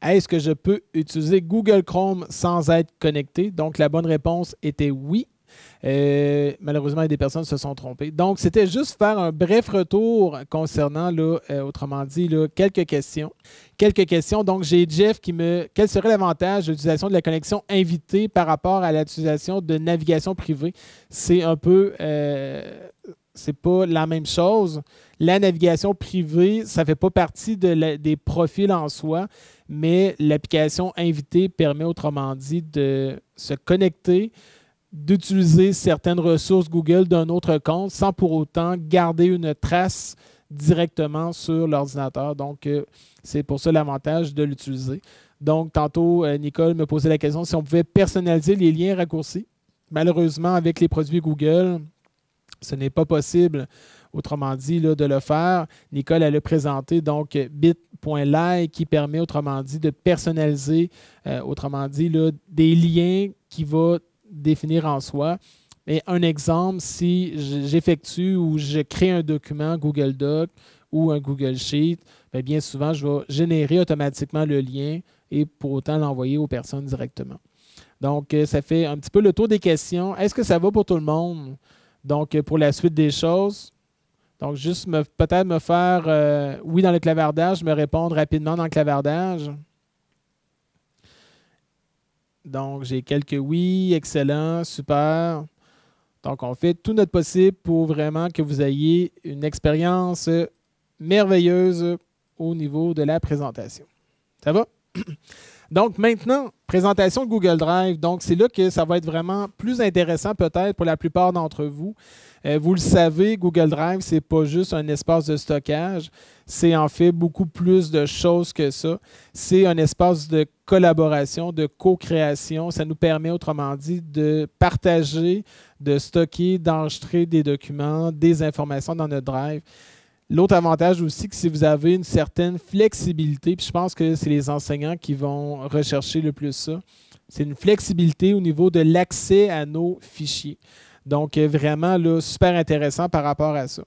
Est-ce que je peux utiliser Google Chrome sans être connecté? Donc, la bonne réponse était oui. Malheureusement, des personnes se sont trompées. Donc, c'était juste faire un bref retour concernant, là, autrement dit, là, quelques questions. Donc, j'ai Jeff qui me... Quel serait l'avantage de l'utilisation de la connexion invitée par rapport à l'utilisation de navigation privée? C'est un peu... c'est pas la même chose. La navigation privée, ça ne fait pas partie des profils en soi, mais l'application invitée permet, autrement dit, de se connecter, d'utiliser certaines ressources Google d'un autre compte sans pour autant garder une trace directement sur l'ordinateur. Donc, c'est pour ça l'avantage de l'utiliser. Donc, tantôt, Nicole me posait la question si on pouvait personnaliser les liens raccourcis. Malheureusement, avec les produits Google, ce n'est pas possible, autrement dit, là, de le faire. Nicole, elle a présenté donc bit.ly qui permet, autrement dit, de personnaliser, autrement dit, là, des liens qui vont définir en soi. Et un exemple, si j'effectue ou je crée un document Google Doc ou un Google Sheet, bien souvent, je vais générer automatiquement le lien et pour autant l'envoyer aux personnes directement. Donc, ça fait un petit peu le tour des questions. Est-ce que ça va pour tout le monde? Donc, pour la suite des choses, donc juste peut-être me faire oui dans le clavardage, me répondre rapidement dans le clavardage. Donc, j'ai quelques oui, excellent, super. Donc, on fait tout notre possible pour vraiment que vous ayez une expérience merveilleuse au niveau de la présentation. Ça va? Donc maintenant, présentation de Google Drive. Donc c'est là que ça va être vraiment plus intéressant peut-être pour la plupart d'entre vous. Vous le savez, Google Drive, ce n'est pas juste un espace de stockage, c'est en fait beaucoup plus de choses que ça. C'est un espace de collaboration, de co-création. Ça nous permet, autrement dit, de partager, de stocker, d'enregistrer des documents, des informations dans notre Drive. L'autre avantage aussi, c'est que si vous avez une certaine flexibilité, puis je pense que c'est les enseignants qui vont rechercher le plus ça, c'est une flexibilité au niveau de l'accès à nos fichiers. Donc, vraiment, là, super intéressant par rapport à ça.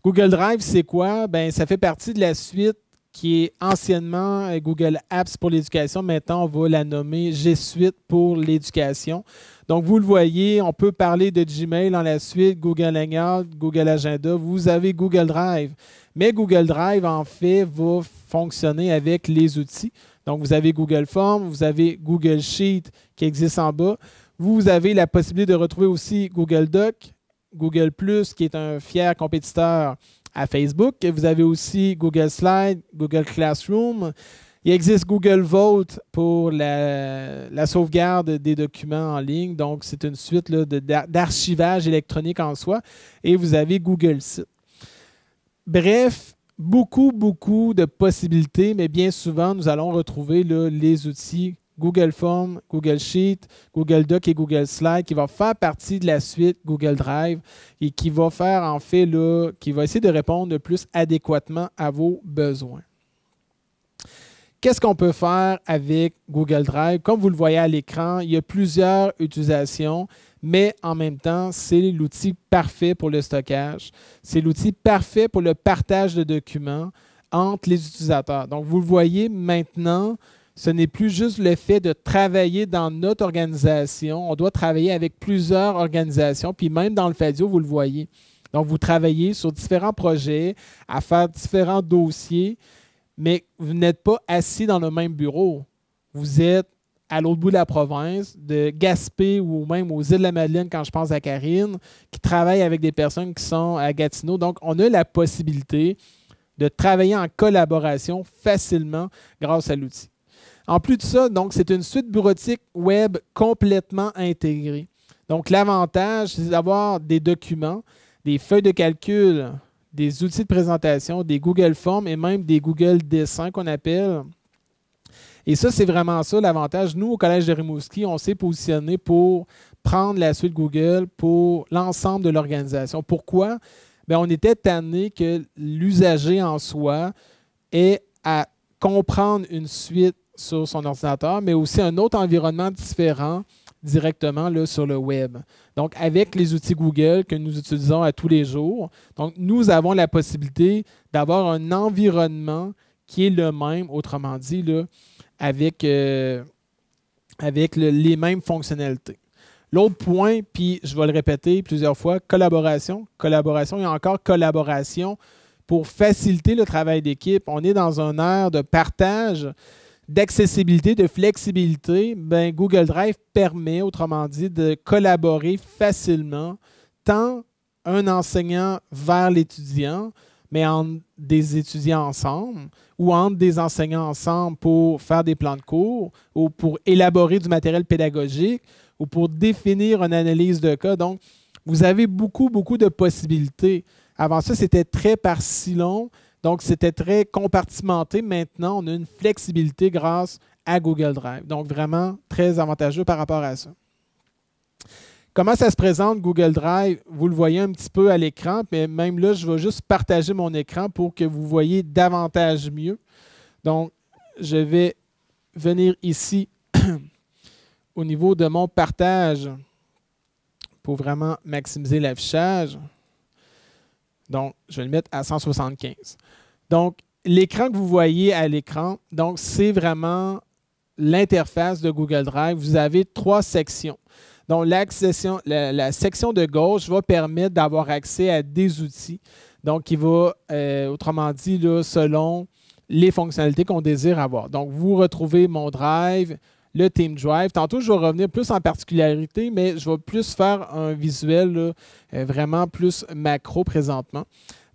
Google Drive, c'est quoi? Bien, ça fait partie de la suite qui est anciennement Google Apps pour l'éducation. Maintenant, on va la nommer G Suite pour l'éducation. Donc, vous le voyez, on peut parler de Gmail dans la suite, Google Hangout, Google Agenda. Vous avez Google Drive. Mais Google Drive, en fait, va fonctionner avec les outils. Donc, vous avez Google Forms, vous avez Google Sheet qui existe en bas. Vous avez la possibilité de retrouver aussi Google Doc, Google+, qui est un fier compétiteur à Facebook. Vous avez aussi Google Slides, Google Classroom. Il existe Google Vault pour la sauvegarde des documents en ligne. Donc, c'est une suite d'archivage électronique en soi. Et vous avez Google Sites. Bref, beaucoup de possibilités, mais bien souvent, nous allons retrouver les outils Google Forms, Google Sheet, Google Doc et Google Slides qui vont faire partie de la suite Google Drive et qui va faire en fait, qui va essayer de répondre le plus adéquatement à vos besoins. Qu'est-ce qu'on peut faire avec Google Drive? Comme vous le voyez à l'écran, il y a plusieurs utilisations, mais en même temps, c'est l'outil parfait pour le stockage. C'est l'outil parfait pour le partage de documents entre les utilisateurs. Donc, vous le voyez maintenant, ce n'est plus juste le fait de travailler dans notre organisation. On doit travailler avec plusieurs organisations, puis même dans le Fadio, vous le voyez. Donc, vous travaillez sur différents projets, à faire différents dossiers, mais vous n'êtes pas assis dans le même bureau. Vous êtes à l'autre bout de la province, de Gaspé ou même aux îles de la Madeleine, quand je pense à Karine, qui travaille avec des personnes qui sont à Gatineau. Donc, on a la possibilité de travailler en collaboration facilement grâce à l'outil. En plus de ça, donc, c'est une suite bureautique web complètement intégrée. Donc, l'avantage, c'est d'avoir des documents, des feuilles de calcul, des outils de présentation, des Google Forms et même des Google Dessins qu'on appelle. Et ça, c'est vraiment ça l'avantage. Nous, au Collège de Rimouski, on s'est positionné pour prendre la suite Google pour l'ensemble de l'organisation. Pourquoi? Bien, on était tanné que l'usager en soi ait à comprendre une suite sur son ordinateur, mais aussi un autre environnement différent directement là, sur le web. Donc, avec les outils Google que nous utilisons à tous les jours, donc, nous avons la possibilité d'avoir un environnement qui est le même, autrement dit, là, avec les mêmes fonctionnalités. L'autre point, puis je vais le répéter plusieurs fois, collaboration. Collaboration, il y a encore collaboration pour faciliter le travail d'équipe. On est dans un ère de partage, d'accessibilité, de flexibilité. Bien, Google Drive permet, autrement dit, de collaborer facilement, tant un enseignant vers l'étudiant, mais entre des étudiants ensemble ou entre des enseignants ensemble pour faire des plans de cours ou pour élaborer du matériel pédagogique ou pour définir une analyse de cas. Donc, vous avez beaucoup de possibilités. Avant ça, c'était très par silon, donc c'était très compartimenté. Maintenant, on a une flexibilité grâce à Google Drive. Donc, vraiment très avantageux par rapport à ça. Comment ça se présente Google Drive? Vous le voyez un petit peu à l'écran, mais même là, je vais juste partager mon écran pour que vous voyez davantage mieux. Donc, je vais venir ici au niveau de mon partage pour vraiment maximiser l'affichage. Donc, je vais le mettre à 175. Donc, l'écran que vous voyez à l'écran, donc c'est vraiment l'interface de Google Drive. Vous avez 3 sections. Donc, la section de gauche va permettre d'avoir accès à des outils. Donc, qui va, autrement dit, là, selon les fonctionnalités qu'on désire avoir. Donc, vous retrouvez mon Drive, le Team Drive. Tantôt, je vais revenir plus en particularité, mais je vais plus faire un visuel là, vraiment plus macro présentement.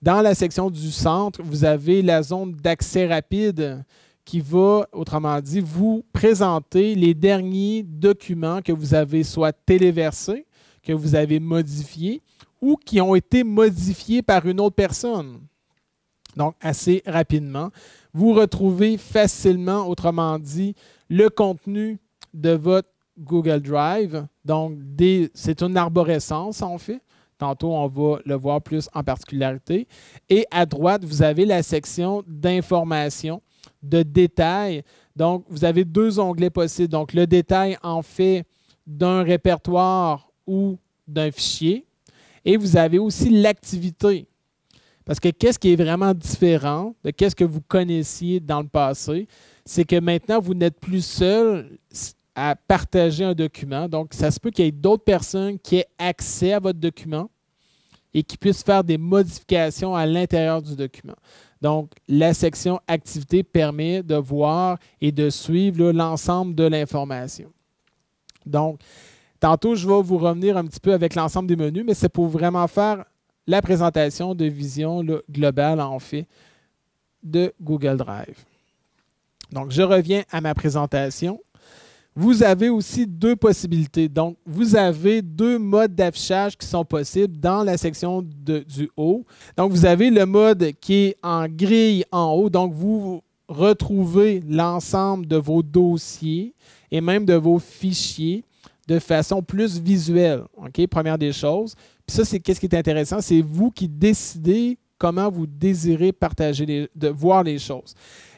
Dans la section du centre, vous avez la zone d'accès rapide qui va, autrement dit, vous présenter les derniers documents que vous avez soit téléversés, que vous avez modifiés ou qui ont été modifiés par une autre personne. Donc, assez rapidement. Vous retrouvez facilement, autrement dit, le contenu de votre Google Drive. Donc, c'est une arborescence, en fait. Tantôt, on va le voir plus en particularité. Et à droite, vous avez la section d'informations, de détails. Donc, vous avez deux onglets possibles. Donc, le détail en fait d'un répertoire ou d'un fichier. Et vous avez aussi l'activité. Parce que qu'est-ce qui est vraiment différent de qu'est-ce que vous connaissiez dans le passé, c'est que maintenant, vous n'êtes plus seul à partager un document. Donc, ça se peut qu'il y ait d'autres personnes qui aient accès à votre document et qui puissent faire des modifications à l'intérieur du document. Donc, la section activité permet de voir et de suivre l'ensemble de l'information. Donc, tantôt, je vais vous revenir un petit peu avec l'ensemble des menus, mais c'est pour vraiment faire la présentation de vision globale, en fait, de Google Drive. Donc, je reviens à ma présentation. Vous avez aussi deux possibilités. Donc, vous avez deux modes d'affichage qui sont possibles dans la section du haut. Donc, vous avez le mode qui est en grille en haut. Donc, vous retrouvez l'ensemble de vos dossiers et même de vos fichiers de façon plus visuelle. OK? Première des choses. Puis ça, c'est qu'est-ce qui est intéressant, c'est vous qui décidez comment vous désirez partager, voir les choses.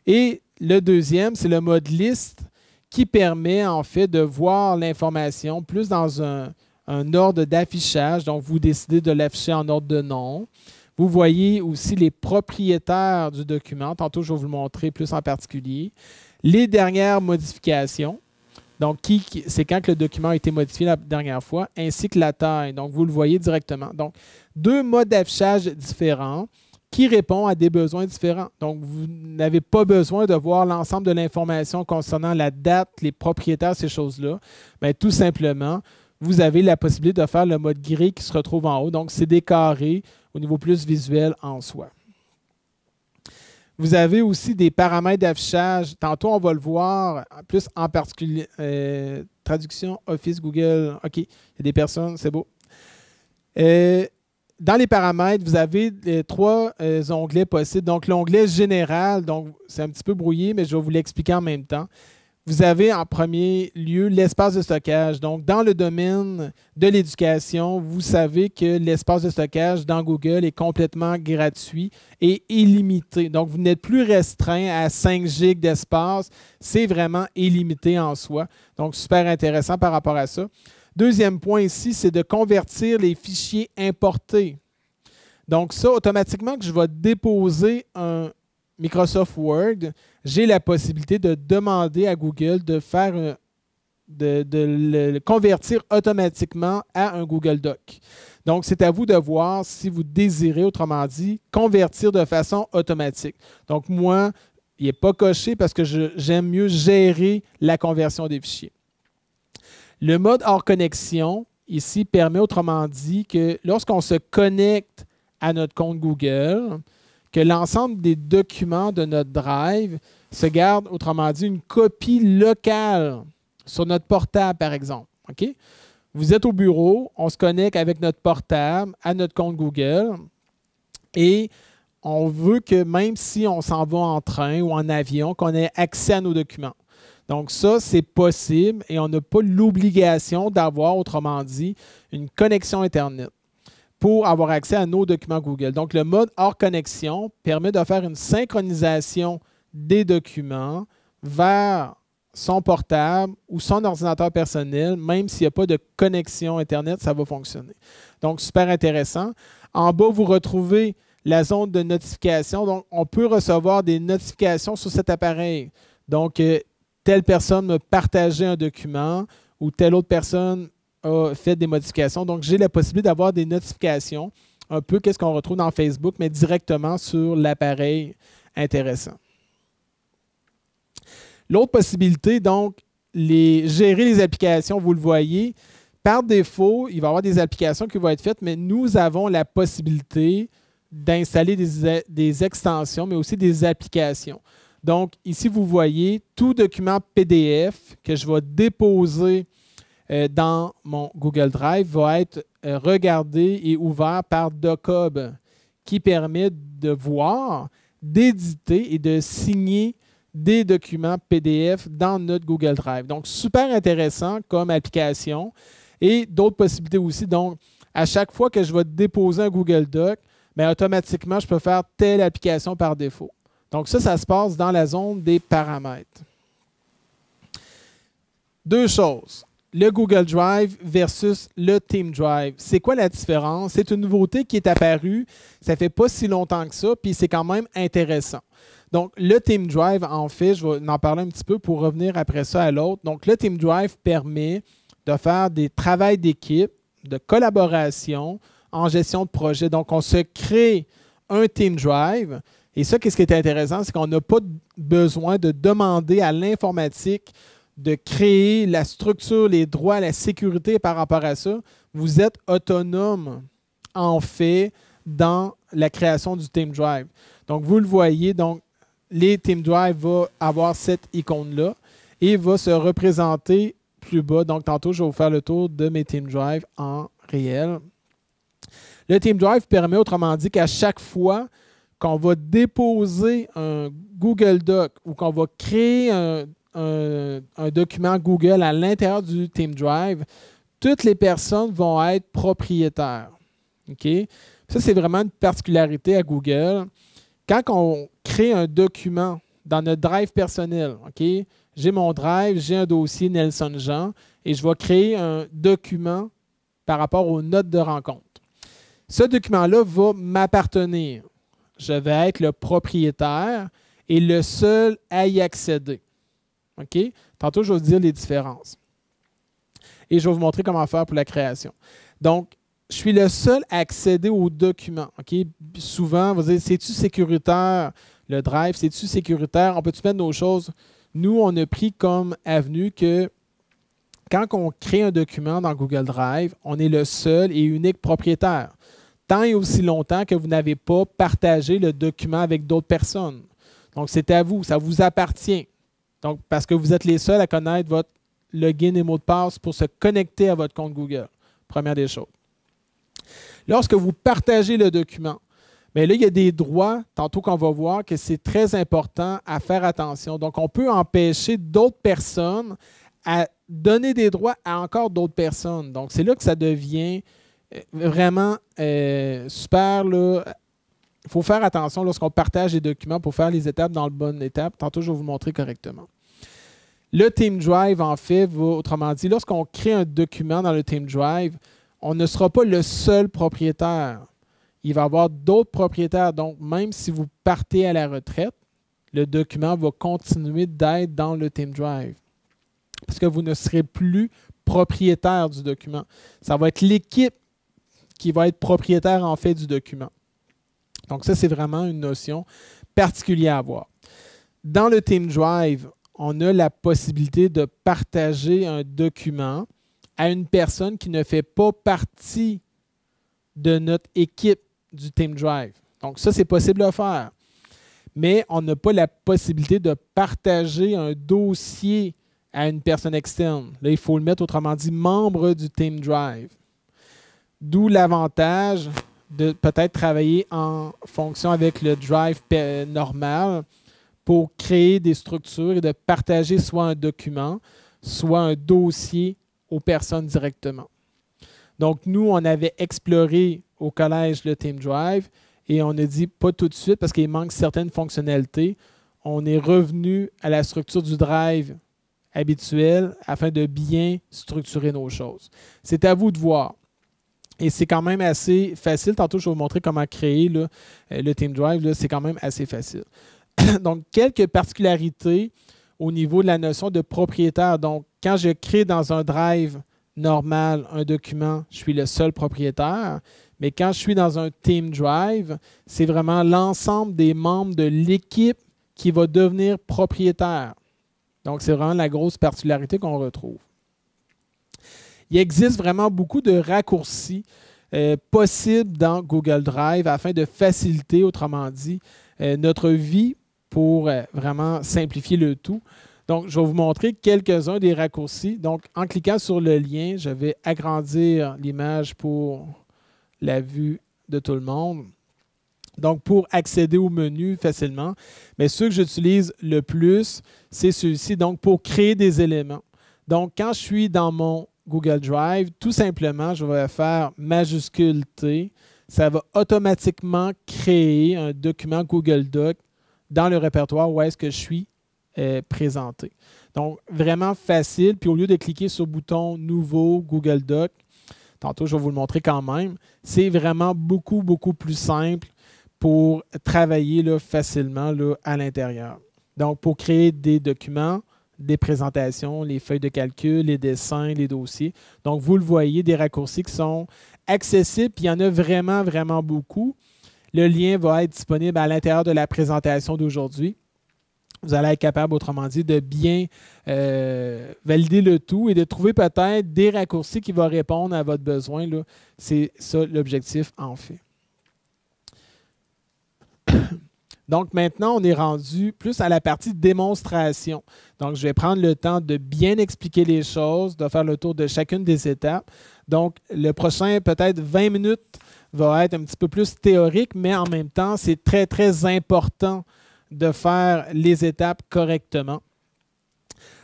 Et le deuxième, c'est le mode liste qui permet en fait de voir l'information plus dans un ordre d'affichage. Donc, vous décidez de l'afficher en ordre de nom. Vous voyez aussi les propriétaires du document. Tantôt, je vais vous le montrer plus en particulier. Les dernières modifications. Donc, c'est quand que le document a été modifié la dernière fois, ainsi que la taille. Donc, vous le voyez directement. Donc, deux modes d'affichage différents qui répondent à des besoins différents. Donc, vous n'avez pas besoin de voir l'ensemble de l'information concernant la date, les propriétaires, ces choses-là. Bien, tout simplement, vous avez la possibilité de faire le mode gris qui se retrouve en haut. Donc, c'est des carrés au niveau plus visuel en soi. Vous avez aussi des paramètres d'affichage. Tantôt, on va le voir plus en particulier. Traduction, Office, Google. OK, il y a des personnes, c'est beau. Dans les paramètres, vous avez trois onglets possibles. Donc, l'onglet général, donc c'est un petit peu brouillé, mais je vais vous l'expliquer en même temps. Vous avez en premier lieu l'espace de stockage. Donc, dans le domaine de l'éducation, vous savez que l'espace de stockage dans Google est complètement gratuit et illimité. Donc, vous n'êtes plus restreint à 5 GB d'espace. C'est vraiment illimité en soi. Donc, super intéressant par rapport à ça. Deuxième point ici, c'est de convertir les fichiers importés. Donc, ça, automatiquement, que je vais déposer un Microsoft Word, j'ai la possibilité de demander à Google de faire de le convertir automatiquement à un Google Doc. Donc, c'est à vous de voir si vous désirez, autrement dit, convertir de façon automatique. Donc, moi, il n'est pas coché parce que j'aime mieux gérer la conversion des fichiers. Le mode hors connexion, ici, permet, autrement dit, que lorsqu'on se connecte à notre compte Google, que l'ensemble des documents de notre Drive se garde, autrement dit, une copie locale sur notre portable, par exemple. OK? Vous êtes au bureau, on se connecte avec notre portable à notre compte Google et on veut que même si on s'en va en train ou en avion, qu'on ait accès à nos documents. Donc ça, c'est possible et on n'a pas l'obligation d'avoir, autrement dit, une connexion Internet pour avoir accès à nos documents Google. Donc, le mode hors connexion permet de faire une synchronisation des documents vers son portable ou son ordinateur personnel, même s'il n'y a pas de connexion Internet, ça va fonctionner. Donc, super intéressant. En bas, vous retrouvez la zone de notification. Donc, on peut recevoir des notifications sur cet appareil. Donc, telle personne me partageait un document ou telle autre personne a fait des modifications. Donc, j'ai la possibilité d'avoir des notifications, un peu qu'est-ce qu'on retrouve dans Facebook, mais directement sur l'appareil intéressant. L'autre possibilité, donc, gérer les applications, vous le voyez. Par défaut, il va y avoir des applications qui vont être faites, mais nous avons la possibilité d'installer des extensions, mais aussi des applications. Donc, ici, vous voyez tout document PDF que je vais déposer dans mon Google Drive va être regardé et ouvert par Docub, qui permet de voir, d'éditer et de signer des documents PDF dans notre Google Drive. Donc, super intéressant comme application et d'autres possibilités aussi. Donc, à chaque fois que je vais déposer un Google Doc, bien, automatiquement, je peux faire telle application par défaut. Donc, ça se passe dans la zone des paramètres. Deux choses. Le Google Drive versus le Team Drive. C'est quoi la différence? C'est une nouveauté qui est apparue. Ça ne fait pas si longtemps que ça, puis c'est quand même intéressant. Donc, le Team Drive, en fait, je vais en parler un petit peu pour revenir après ça à l'autre. Donc, le Team Drive permet de faire des travaux d'équipe, de collaboration en gestion de projet. Donc, on se crée un Team Drive. Et ça, qu'est-ce qui est intéressant, c'est qu'on n'a pas besoin de demander à l'informatique de créer la structure, les droits, la sécurité par rapport à ça. Vous êtes autonome, en fait, dans la création du Team Drive. Donc, vous le voyez, donc, les Team Drive vont avoir cette icône-là et va se représenter plus bas. Donc, tantôt, je vais vous faire le tour de mes Team Drive en réel. Le Team Drive permet, autrement dit, qu'à chaque fois qu'on va déposer un Google Doc ou qu'on va créer un document Google à l'intérieur du Team Drive, toutes les personnes vont être propriétaires. Okay? Ça, c'est vraiment une particularité à Google. Quand on crée un document dans notre Drive personnel, okay? J'ai mon Drive, j'ai un dossier Nelson Jean et je vais créer un document par rapport aux notes de rencontre. Ce document-là va m'appartenir. Je vais être le propriétaire et le seul à y accéder. OK? Tantôt, je vais vous dire les différences. Et je vais vous montrer comment faire pour la création. Donc, je suis le seul à accéder aux documents. OK? Souvent, vous allez dire, c'est-tu sécuritaire? Le Drive, c'est-tu sécuritaire? On peut-tu mettre nos choses? Nous, on a pris comme avenue que quand on crée un document dans Google Drive, on est le seul et unique propriétaire. Tant et aussi longtemps que vous n'avez pas partagé le document avec d'autres personnes. Donc, c'est à vous, ça vous appartient. Donc, parce que vous êtes les seuls à connaître votre login et mot de passe pour se connecter à votre compte Google. Première des choses. Lorsque vous partagez le document, bien là, il y a des droits, tantôt qu'on va voir, que c'est très important à faire attention. Donc, on peut empêcher d'autres personnes à donner des droits à encore d'autres personnes. Donc, c'est là que ça devient vraiment super. Il faut faire attention lorsqu'on partage les documents pour faire les étapes dans la bonne étape. Tantôt, je vais vous montrer correctement. Le Team Drive, en fait, va, autrement dit, lorsqu'on crée un document dans le Team Drive, on ne sera pas le seul propriétaire. Il va y avoir d'autres propriétaires. Donc, même si vous partez à la retraite, le document va continuer d'être dans le Team Drive. Parce que vous ne serez plus propriétaire du document. Ça va être l'équipe qui va être propriétaire, en fait, du document. Donc, ça, c'est vraiment une notion particulière à voir. Dans le Team Drive, on a la possibilité de partager un document à une personne qui ne fait pas partie de notre équipe du Team Drive. Donc, ça, c'est possible de faire. Mais on n'a pas la possibilité de partager un dossier à une personne externe. Là, il faut le mettre, autrement dit, membre du Team Drive. D'où l'avantage de peut-être travailler en fonction avec le Drive normal pour créer des structures et de partager soit un document, soit un dossier aux personnes directement. Donc, nous, on avait exploré au collège le Team Drive et on a dit pas tout de suite parce qu'il manque certaines fonctionnalités. On est revenu à la structure du Drive habituel afin de bien structurer nos choses. C'est à vous de voir. Et c'est quand même assez facile. Tantôt, je vais vous montrer comment créer là, le Team Drive. C'est quand même assez facile. Donc, quelques particularités au niveau de la notion de propriétaire. Donc, quand je crée dans un Drive normal un document, je suis le seul propriétaire. Mais quand je suis dans un Team Drive, c'est vraiment l'ensemble des membres de l'équipe qui va devenir propriétaire. Donc, c'est vraiment la grosse particularité qu'on retrouve. Il existe vraiment beaucoup de raccourcis possibles dans Google Drive afin de faciliter, autrement dit, notre vie pour vraiment simplifier le tout. Donc, je vais vous montrer quelques-uns des raccourcis. Donc, en cliquant sur le lien, je vais agrandir l'image pour la vue de tout le monde. Donc, pour accéder au menu facilement, mais ceux que j'utilise le plus, c'est ceux-ci, donc pour créer des éléments. Donc, quand je suis dans mon Google Drive, tout simplement, je vais faire majuscule T. Ça va automatiquement créer un document Google Doc dans le répertoire où est-ce que je suis présenté. Donc, vraiment facile. Puis, au lieu de cliquer sur le bouton « Nouveau Google Doc », tantôt, je vais vous le montrer quand même, c'est vraiment beaucoup, beaucoup plus simple pour travailler là, facilement là, à l'intérieur. Donc, pour créer des documents, des présentations, les feuilles de calcul, les dessins, les dossiers. Donc, vous le voyez, des raccourcis qui sont accessibles, puis il y en a vraiment, vraiment beaucoup. Le lien va être disponible à l'intérieur de la présentation d'aujourd'hui. Vous allez être capable, autrement dit, de bien valider le tout et de trouver peut-être des raccourcis qui vont répondre à votre besoin. C'est ça l'objectif en fait. Donc maintenant, on est rendu plus à la partie démonstration. Donc, je vais prendre le temps de bien expliquer les choses, de faire le tour de chacune des étapes. Donc, le prochain, peut-être 20 minutes, va être un petit peu plus théorique, mais en même temps, c'est très, très important de faire les étapes correctement.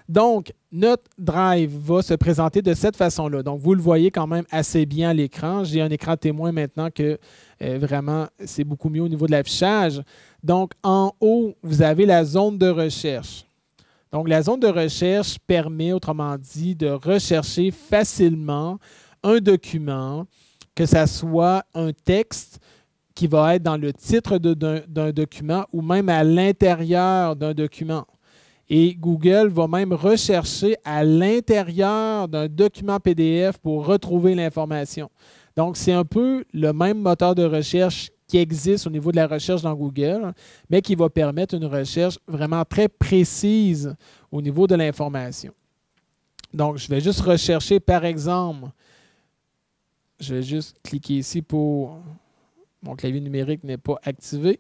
Donc, notre drive va se présenter de cette façon-là. Donc, vous le voyez quand même assez bien à l'écran. J'ai un écran témoin maintenant que vraiment, c'est beaucoup mieux au niveau de l'affichage. Donc, en haut, vous avez la zone de recherche. Donc, la zone de recherche permet, autrement dit, de rechercher facilement un document, que ce soit un texte qui va être dans le titre d'un document ou même à l'intérieur d'un document. Et Google va même rechercher à l'intérieur d'un document PDF pour retrouver l'information. Donc, c'est un peu le même moteur de recherche qui existe au niveau de la recherche dans Google, mais qui va permettre une recherche vraiment très précise au niveau de l'information. Donc, je vais juste rechercher, par exemple, je vais juste cliquer ici pour... Mon clavier numérique n'est pas activé.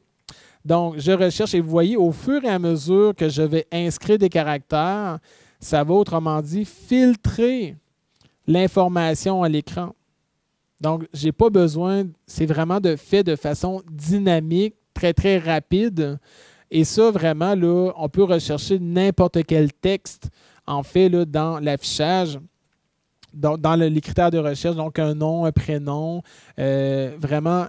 Donc, je recherche et vous voyez, au fur et à mesure que je vais inscrire des caractères, ça va, autrement dit, filtrer l'information à l'écran. Donc, je n'ai pas besoin, c'est vraiment fait de façon dynamique, très, très rapide. Et ça, vraiment, là, on peut rechercher n'importe quel texte, en fait, là, dans l'affichage, dans les critères de recherche, donc un nom, un prénom, vraiment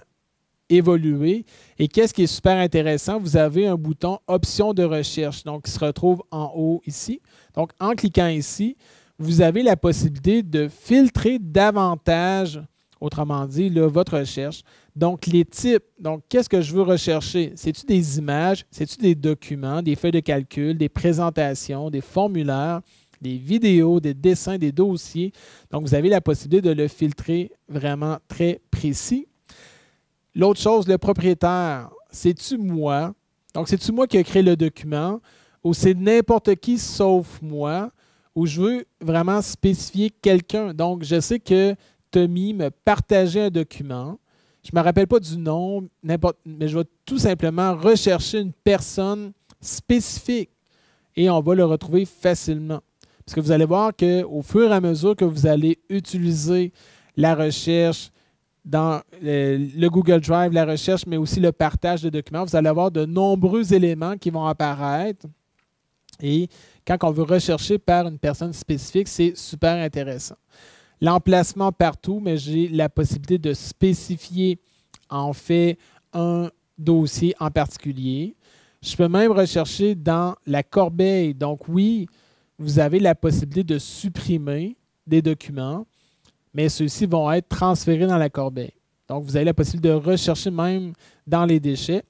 évoluer. Et qu'est-ce qui est super intéressant? Vous avez un bouton Options de recherche, donc qui se retrouve en haut ici. Donc, en cliquant ici, vous avez la possibilité de filtrer davantage, autrement dit, là, votre recherche. Donc, les types. Donc, qu'est-ce que je veux rechercher? C'est-tu des images? C'est-tu des documents, des feuilles de calcul, des présentations, des formulaires, des vidéos, des dessins, des dossiers? Donc, vous avez la possibilité de le filtrer vraiment très précis. L'autre chose, le propriétaire, c'est-tu moi? Donc, c'est-tu moi qui ai créé le document ou c'est n'importe qui sauf moi ou je veux vraiment spécifier quelqu'un? Donc, je sais que Tommy me partageait un document. Je ne me rappelle pas du nom, mais je vais tout simplement rechercher une personne spécifique et on va le retrouver facilement. Parce que vous allez voir qu'au fur et à mesure que vous allez utiliser la recherche, dans le Google Drive, la recherche, mais aussi le partage de documents, vous allez avoir de nombreux éléments qui vont apparaître. Et quand on veut rechercher par une personne spécifique, c'est super intéressant. L'emplacement partout, mais j'ai la possibilité de spécifier en fait un dossier en particulier. Je peux même rechercher dans la corbeille. Donc oui, vous avez la possibilité de supprimer des documents, mais ceux-ci vont être transférés dans la corbeille. Donc, vous avez la possibilité de rechercher même dans les déchets.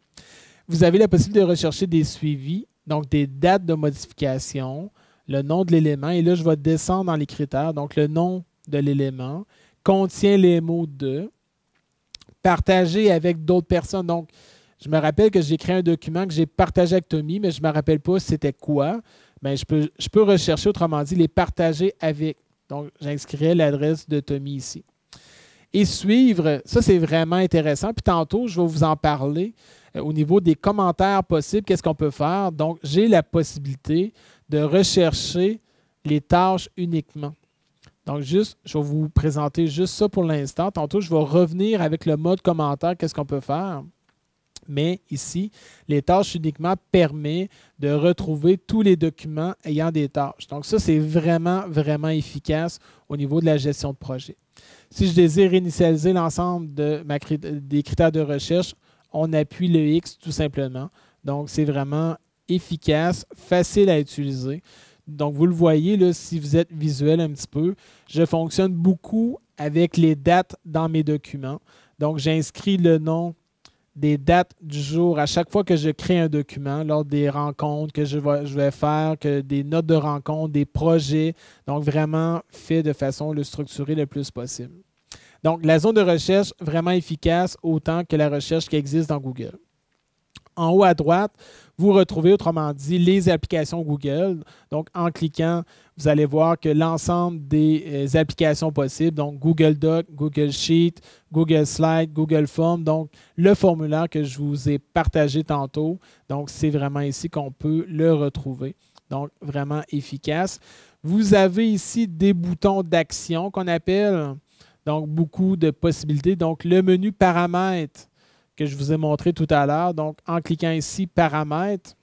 Vous avez la possibilité de rechercher des suivis, donc des dates de modification, le nom de l'élément. Et là, je vais descendre dans les critères. Donc, le nom de l'élément contient les mots de, partager avec d'autres personnes. Donc, je me rappelle que j'ai créé un document que j'ai partagé avec Tommy, mais je ne me rappelle pas c'était quoi. Bien, je peux rechercher, autrement dit, les partager avec. Donc, j'inscrirai l'adresse de Tommy ici. Et suivre, ça c'est vraiment intéressant. Puis tantôt, je vais vous en parler au niveau des commentaires possibles, qu'est-ce qu'on peut faire. Donc, j'ai la possibilité de rechercher les tâches uniquement. Donc, juste, je vais vous présenter juste ça pour l'instant. Tantôt, je vais revenir avec le mode commentaire, qu'est-ce qu'on peut faire. Mais ici, les tâches uniquement permet de retrouver tous les documents ayant des tâches. Donc, ça, c'est vraiment, vraiment efficace au niveau de la gestion de projet. Si je désire initialiser l'ensemble des critères de recherche, on appuie le X tout simplement. Donc, c'est vraiment efficace, facile à utiliser. Donc, vous le voyez, là, si vous êtes visuel un petit peu, je fonctionne beaucoup avec les dates dans mes documents. Donc, j'inscris le nom des dates du jour à chaque fois que je crée un document, lors des rencontres que je vais faire, que des notes de rencontre, des projets. Donc, vraiment fait de façon structurée le plus possible. Donc, la zone de recherche, vraiment efficace autant que la recherche qui existe dans Google. En haut à droite, vous retrouvez, autrement dit, les applications Google. Donc, en cliquant, vous allez voir que l'ensemble des applications possibles, donc Google Doc, Google Sheet, Google Slide, Google Form, donc le formulaire que je vous ai partagé tantôt. Donc, c'est vraiment ici qu'on peut le retrouver. Donc, vraiment efficace. Vous avez ici des boutons d'action qu'on appelle, donc beaucoup de possibilités. Donc, le menu paramètres que je vous ai montré tout à l'heure. Donc, en cliquant ici, paramètres,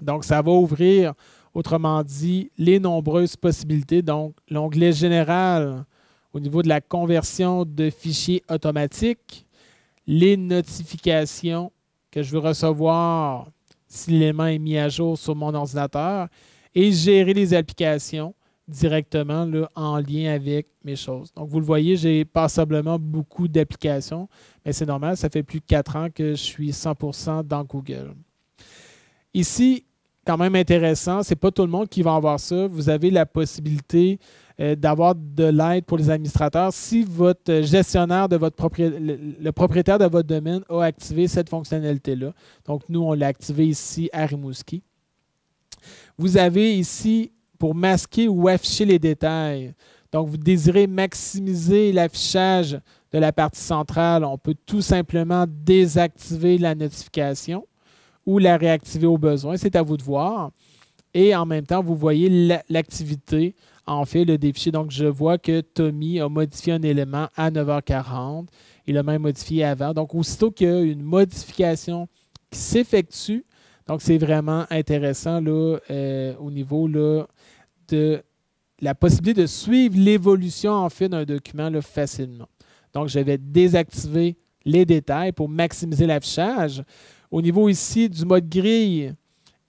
donc ça va ouvrir, autrement dit, les nombreuses possibilités. Donc, l'onglet général au niveau de la conversion de fichiers automatiques, les notifications que je veux recevoir si l'élément est mis à jour sur mon ordinateur et gérer les applications directement là, en lien avec mes choses. Donc, vous le voyez, j'ai passablement beaucoup d'applications, mais c'est normal, ça fait plus de 4 ans que je suis 100% dans Google. Ici, quand même intéressant, ce n'est pas tout le monde qui va avoir ça. Vous avez la possibilité d'avoir de l'aide pour les administrateurs si votre gestionnaire de votre le propriétaire de votre domaine a activé cette fonctionnalité-là. Donc, nous, on l'a activé ici à Rimouski. Vous avez ici pour masquer ou afficher les détails. Donc, vous désirez maximiser l'affichage de la partie centrale. On peut tout simplement désactiver la notification ou la réactiver au besoin. C'est à vous de voir. Et en même temps, vous voyez l'activité, en fait, des fichiers. Donc, je vois que Tommy a modifié un élément à 9h40. Il a même modifié avant. Donc, aussitôt qu'il y a une modification qui s'effectue, donc c'est vraiment intéressant là, au niveau là, de la possibilité de suivre l'évolution en fait d'un document là, facilement. Donc, je vais désactiver les détails pour maximiser l'affichage. Au niveau ici du mode grille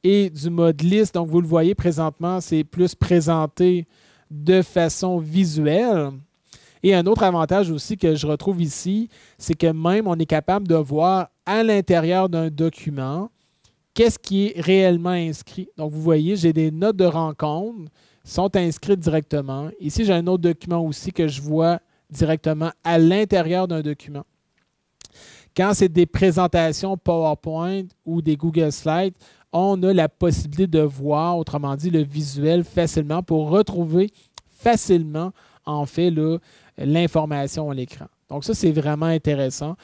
et du mode liste, donc vous le voyez présentement, c'est plus présenté de façon visuelle. Et un autre avantage aussi que je retrouve ici, c'est que même on est capable de voir à l'intérieur d'un document qu'est-ce qui est réellement inscrit. Donc, vous voyez, j'ai des notes de rencontre qui sont inscrites directement. Ici, j'ai un autre document aussi que je vois directement à l'intérieur d'un document. Quand c'est des présentations PowerPoint ou des Google Slides, on a la possibilité de voir, autrement dit, le visuel facilement pour retrouver facilement, en fait, l'information à l'écran. Donc, ça, c'est vraiment intéressant.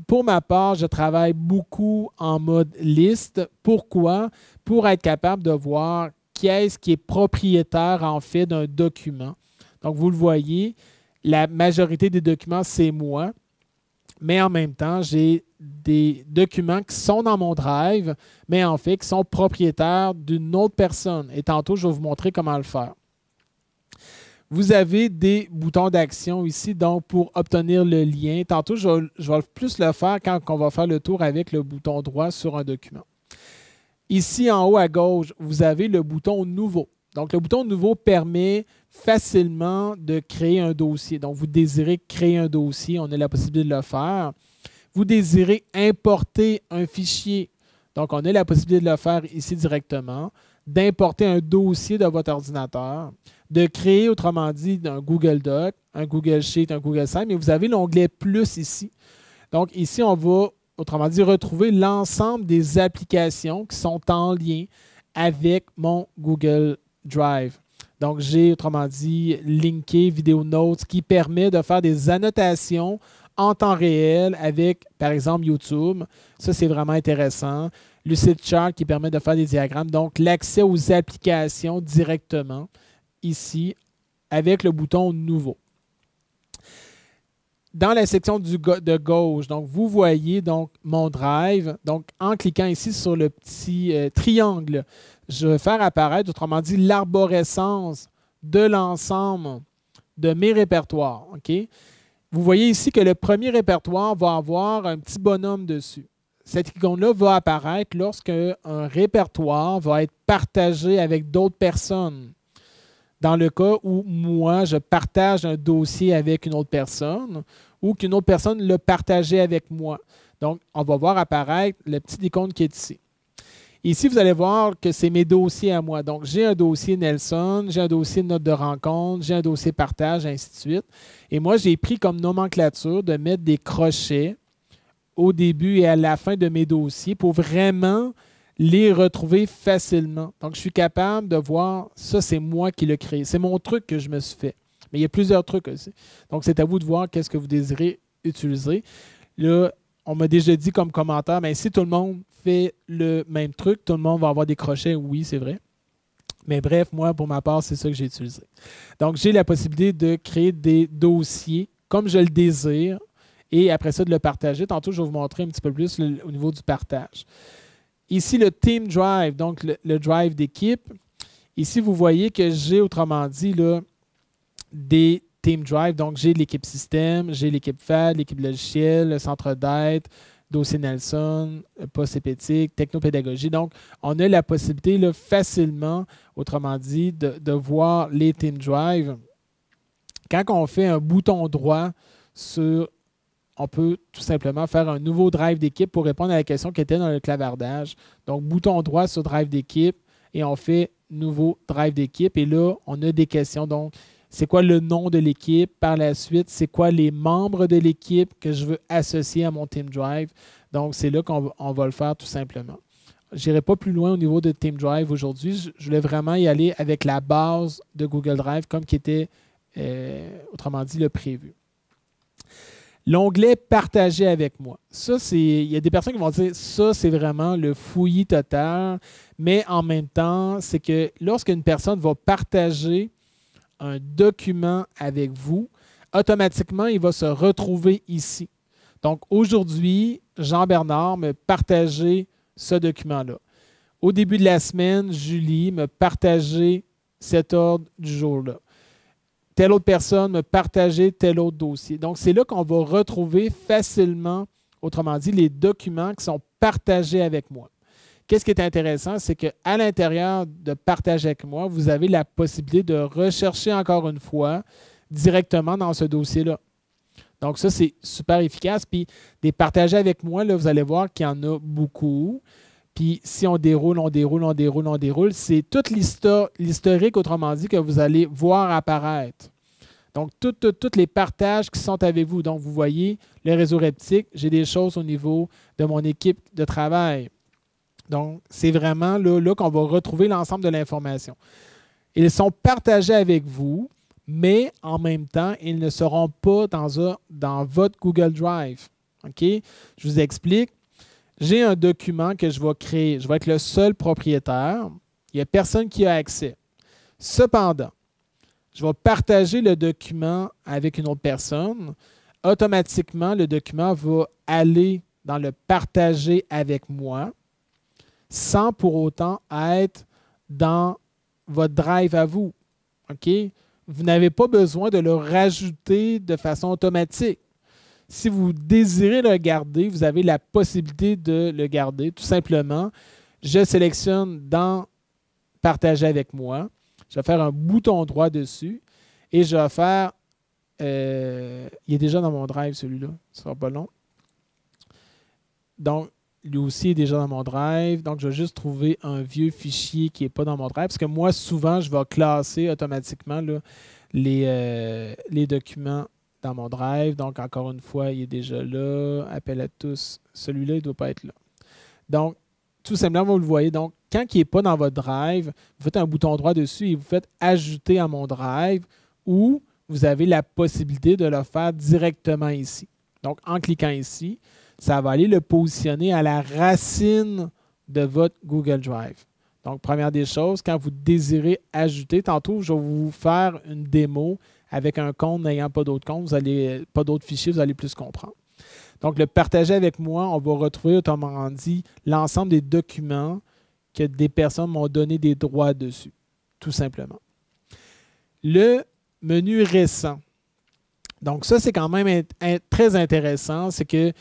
Pour ma part, je travaille beaucoup en mode liste. Pourquoi? Pour être capable de voir qui est-ce qui est propriétaire, en fait, d'un document. Donc, vous le voyez, la majorité des documents, c'est moi. Mais en même temps, j'ai des documents qui sont dans mon Drive, mais en fait, qui sont propriétaires d'une autre personne. Et tantôt, je vais vous montrer comment le faire. Vous avez des boutons d'action ici, donc pour obtenir le lien. Tantôt, je vais plus le faire quand on va faire le tour avec le bouton droit sur un document. Ici, en haut à gauche, vous avez le bouton « Nouveau ». Donc, le bouton « Nouveau » permet facilement de créer un dossier. Donc, vous désirez créer un dossier, on a la possibilité de le faire. Vous désirez importer un fichier. Donc, on a la possibilité de le faire ici directement, d'importer un dossier de votre ordinateur, de créer, autrement dit, un Google Doc, un Google Sheet, un Google Slide, mais vous avez l'onglet « Plus » ici. Donc, ici, on va, autrement dit, retrouver l'ensemble des applications qui sont en lien avec mon Google Drive. Donc, j'ai, autrement dit, linké Video Notes qui permet de faire des annotations en temps réel avec, par exemple, YouTube. Ça, c'est vraiment intéressant. Lucidchart qui permet de faire des diagrammes. Donc, l'accès aux applications directement ici avec le bouton Nouveau. Dans la section de gauche, donc vous voyez donc mon drive. Donc, en cliquant ici sur le petit triangle, je vais faire apparaître, autrement dit, l'arborescence de l'ensemble de mes répertoires. OK? Vous voyez ici que le premier répertoire va avoir un petit bonhomme dessus. Cette icône-là va apparaître lorsque un répertoire va être partagé avec d'autres personnes. Dans le cas où moi, je partage un dossier avec une autre personne ou qu'une autre personne l'a partagé avec moi. Donc, on va voir apparaître le petit icône qui est ici. Ici, vous allez voir que c'est mes dossiers à moi. Donc, j'ai un dossier Nelson, j'ai un dossier note de rencontre, j'ai un dossier partage, ainsi de suite. Et moi, j'ai pris comme nomenclature de mettre des crochets au début et à la fin de mes dossiers pour vraiment les retrouver facilement. Donc, je suis capable de voir, ça, c'est moi qui l'ai créé. C'est mon truc que je me suis fait. Mais il y a plusieurs trucs aussi. Donc, c'est à vous de voir qu'est-ce que vous désirez utiliser. Là, on m'a déjà dit comme commentaire, mais si tout le monde fait le même truc, tout le monde va avoir des crochets. Oui, c'est vrai. Mais bref, moi, pour ma part, c'est ça que j'ai utilisé. Donc, j'ai la possibilité de créer des dossiers comme je le désire et après ça, de le partager. Tantôt, je vais vous montrer un petit peu plus au niveau du partage. Ici, le Team Drive, donc le drive d'équipe. Ici, vous voyez que j'ai, autrement dit, là, des Team Drive. Donc, j'ai l'équipe système, j'ai l'équipe FAD, l'équipe logiciel, le centre d'aide, dossier Nelson, poste épitique, technopédagogie. Donc, on a la possibilité là, facilement, autrement dit, de voir les Team Drive. Quand on fait un bouton droit sur on peut tout simplement faire un nouveau drive d'équipe pour répondre à la question qui était dans le clavardage. Donc, bouton droit sur drive d'équipe et on fait nouveau drive d'équipe. Et là, on a des questions. Donc, c'est quoi le nom de l'équipe? Par la suite, c'est quoi les membres de l'équipe que je veux associer à mon Team Drive? Donc, c'est là qu'on va le faire tout simplement. Je n'irai pas plus loin au niveau de Team Drive aujourd'hui. Je voulais vraiment y aller avec la base de Google Drive comme qui était, autrement dit, le prévu. L'onglet « Partager avec moi ». Ça, il y a des personnes qui vont dire ça, c'est vraiment le fouillis total. Mais en même temps, c'est que lorsqu'une personne va partager un document avec vous, automatiquement, il va se retrouver ici. Donc, aujourd'hui, Jean-Bernard me partageait ce document-là. Au début de la semaine, Julie me partageait cet ordre du jour-là. Telle autre personne me partageait tel autre dossier. Donc, c'est là qu'on va retrouver facilement, autrement dit, les documents qui sont partagés avec moi. Qu'est-ce qui est intéressant, c'est qu'à l'intérieur de partager avec moi, vous avez la possibilité de rechercher encore une fois directement dans ce dossier-là. Donc, ça, c'est super efficace. Puis, des partagés avec moi, là, vous allez voir qu'il y en a beaucoup. Puis, si on déroule, on déroule, on déroule, on déroule, c'est toute l'historique, autrement dit, que vous allez voir apparaître. Donc, tous les partages qui sont avec vous. Donc, vous voyez, le réseau Reptique, j'ai des choses au niveau de mon équipe de travail. Donc, c'est vraiment là qu'on va retrouver l'ensemble de l'information. Ils sont partagés avec vous, mais en même temps, ils ne seront pas dans votre Google Drive. OK? Je vous explique. J'ai un document que je vais créer. Je vais être le seul propriétaire. Il n'y a personne qui a accès. Cependant, je vais partager le document avec une autre personne. Automatiquement, le document va aller dans le partager avec moi sans pour autant être dans votre drive à vous. OK? Vous n'avez pas besoin de le rajouter de façon automatique. Si vous désirez le garder, vous avez la possibilité de le garder. Tout simplement, je sélectionne dans « Partager avec moi ». Je vais faire un bouton droit dessus et je vais faire... il est déjà dans mon drive, celui-là. Ce ne sera pas long. Donc, lui aussi est déjà dans mon drive. Donc, je vais juste trouver un vieux fichier qui n'est pas dans mon drive. Parce que moi, souvent, je vais classer automatiquement là, les documents dans mon drive. Donc, encore une fois, il est déjà là. Appel à tous. Celui-là, il ne doit pas être là. Donc, tout simplement, vous le voyez. Donc, quand il n'est pas dans votre Drive, vous faites un bouton droit dessus et vous faites « Ajouter à mon Drive » ou vous avez la possibilité de le faire directement ici. Donc, en cliquant ici, ça va aller le positionner à la racine de votre Google Drive. Donc, première des choses, quand vous désirez ajouter, tantôt, je vais vous faire une démo avec un compte n'ayant pas d'autres comptes, pas d'autres fichiers, vous allez plus comprendre. Donc, le partager avec moi, on va retrouver, autrement dit, l'ensemble des documents que des personnes m'ont donné des droits dessus, tout simplement. Le menu récent. Donc, ça, c'est quand même très intéressant. C'est que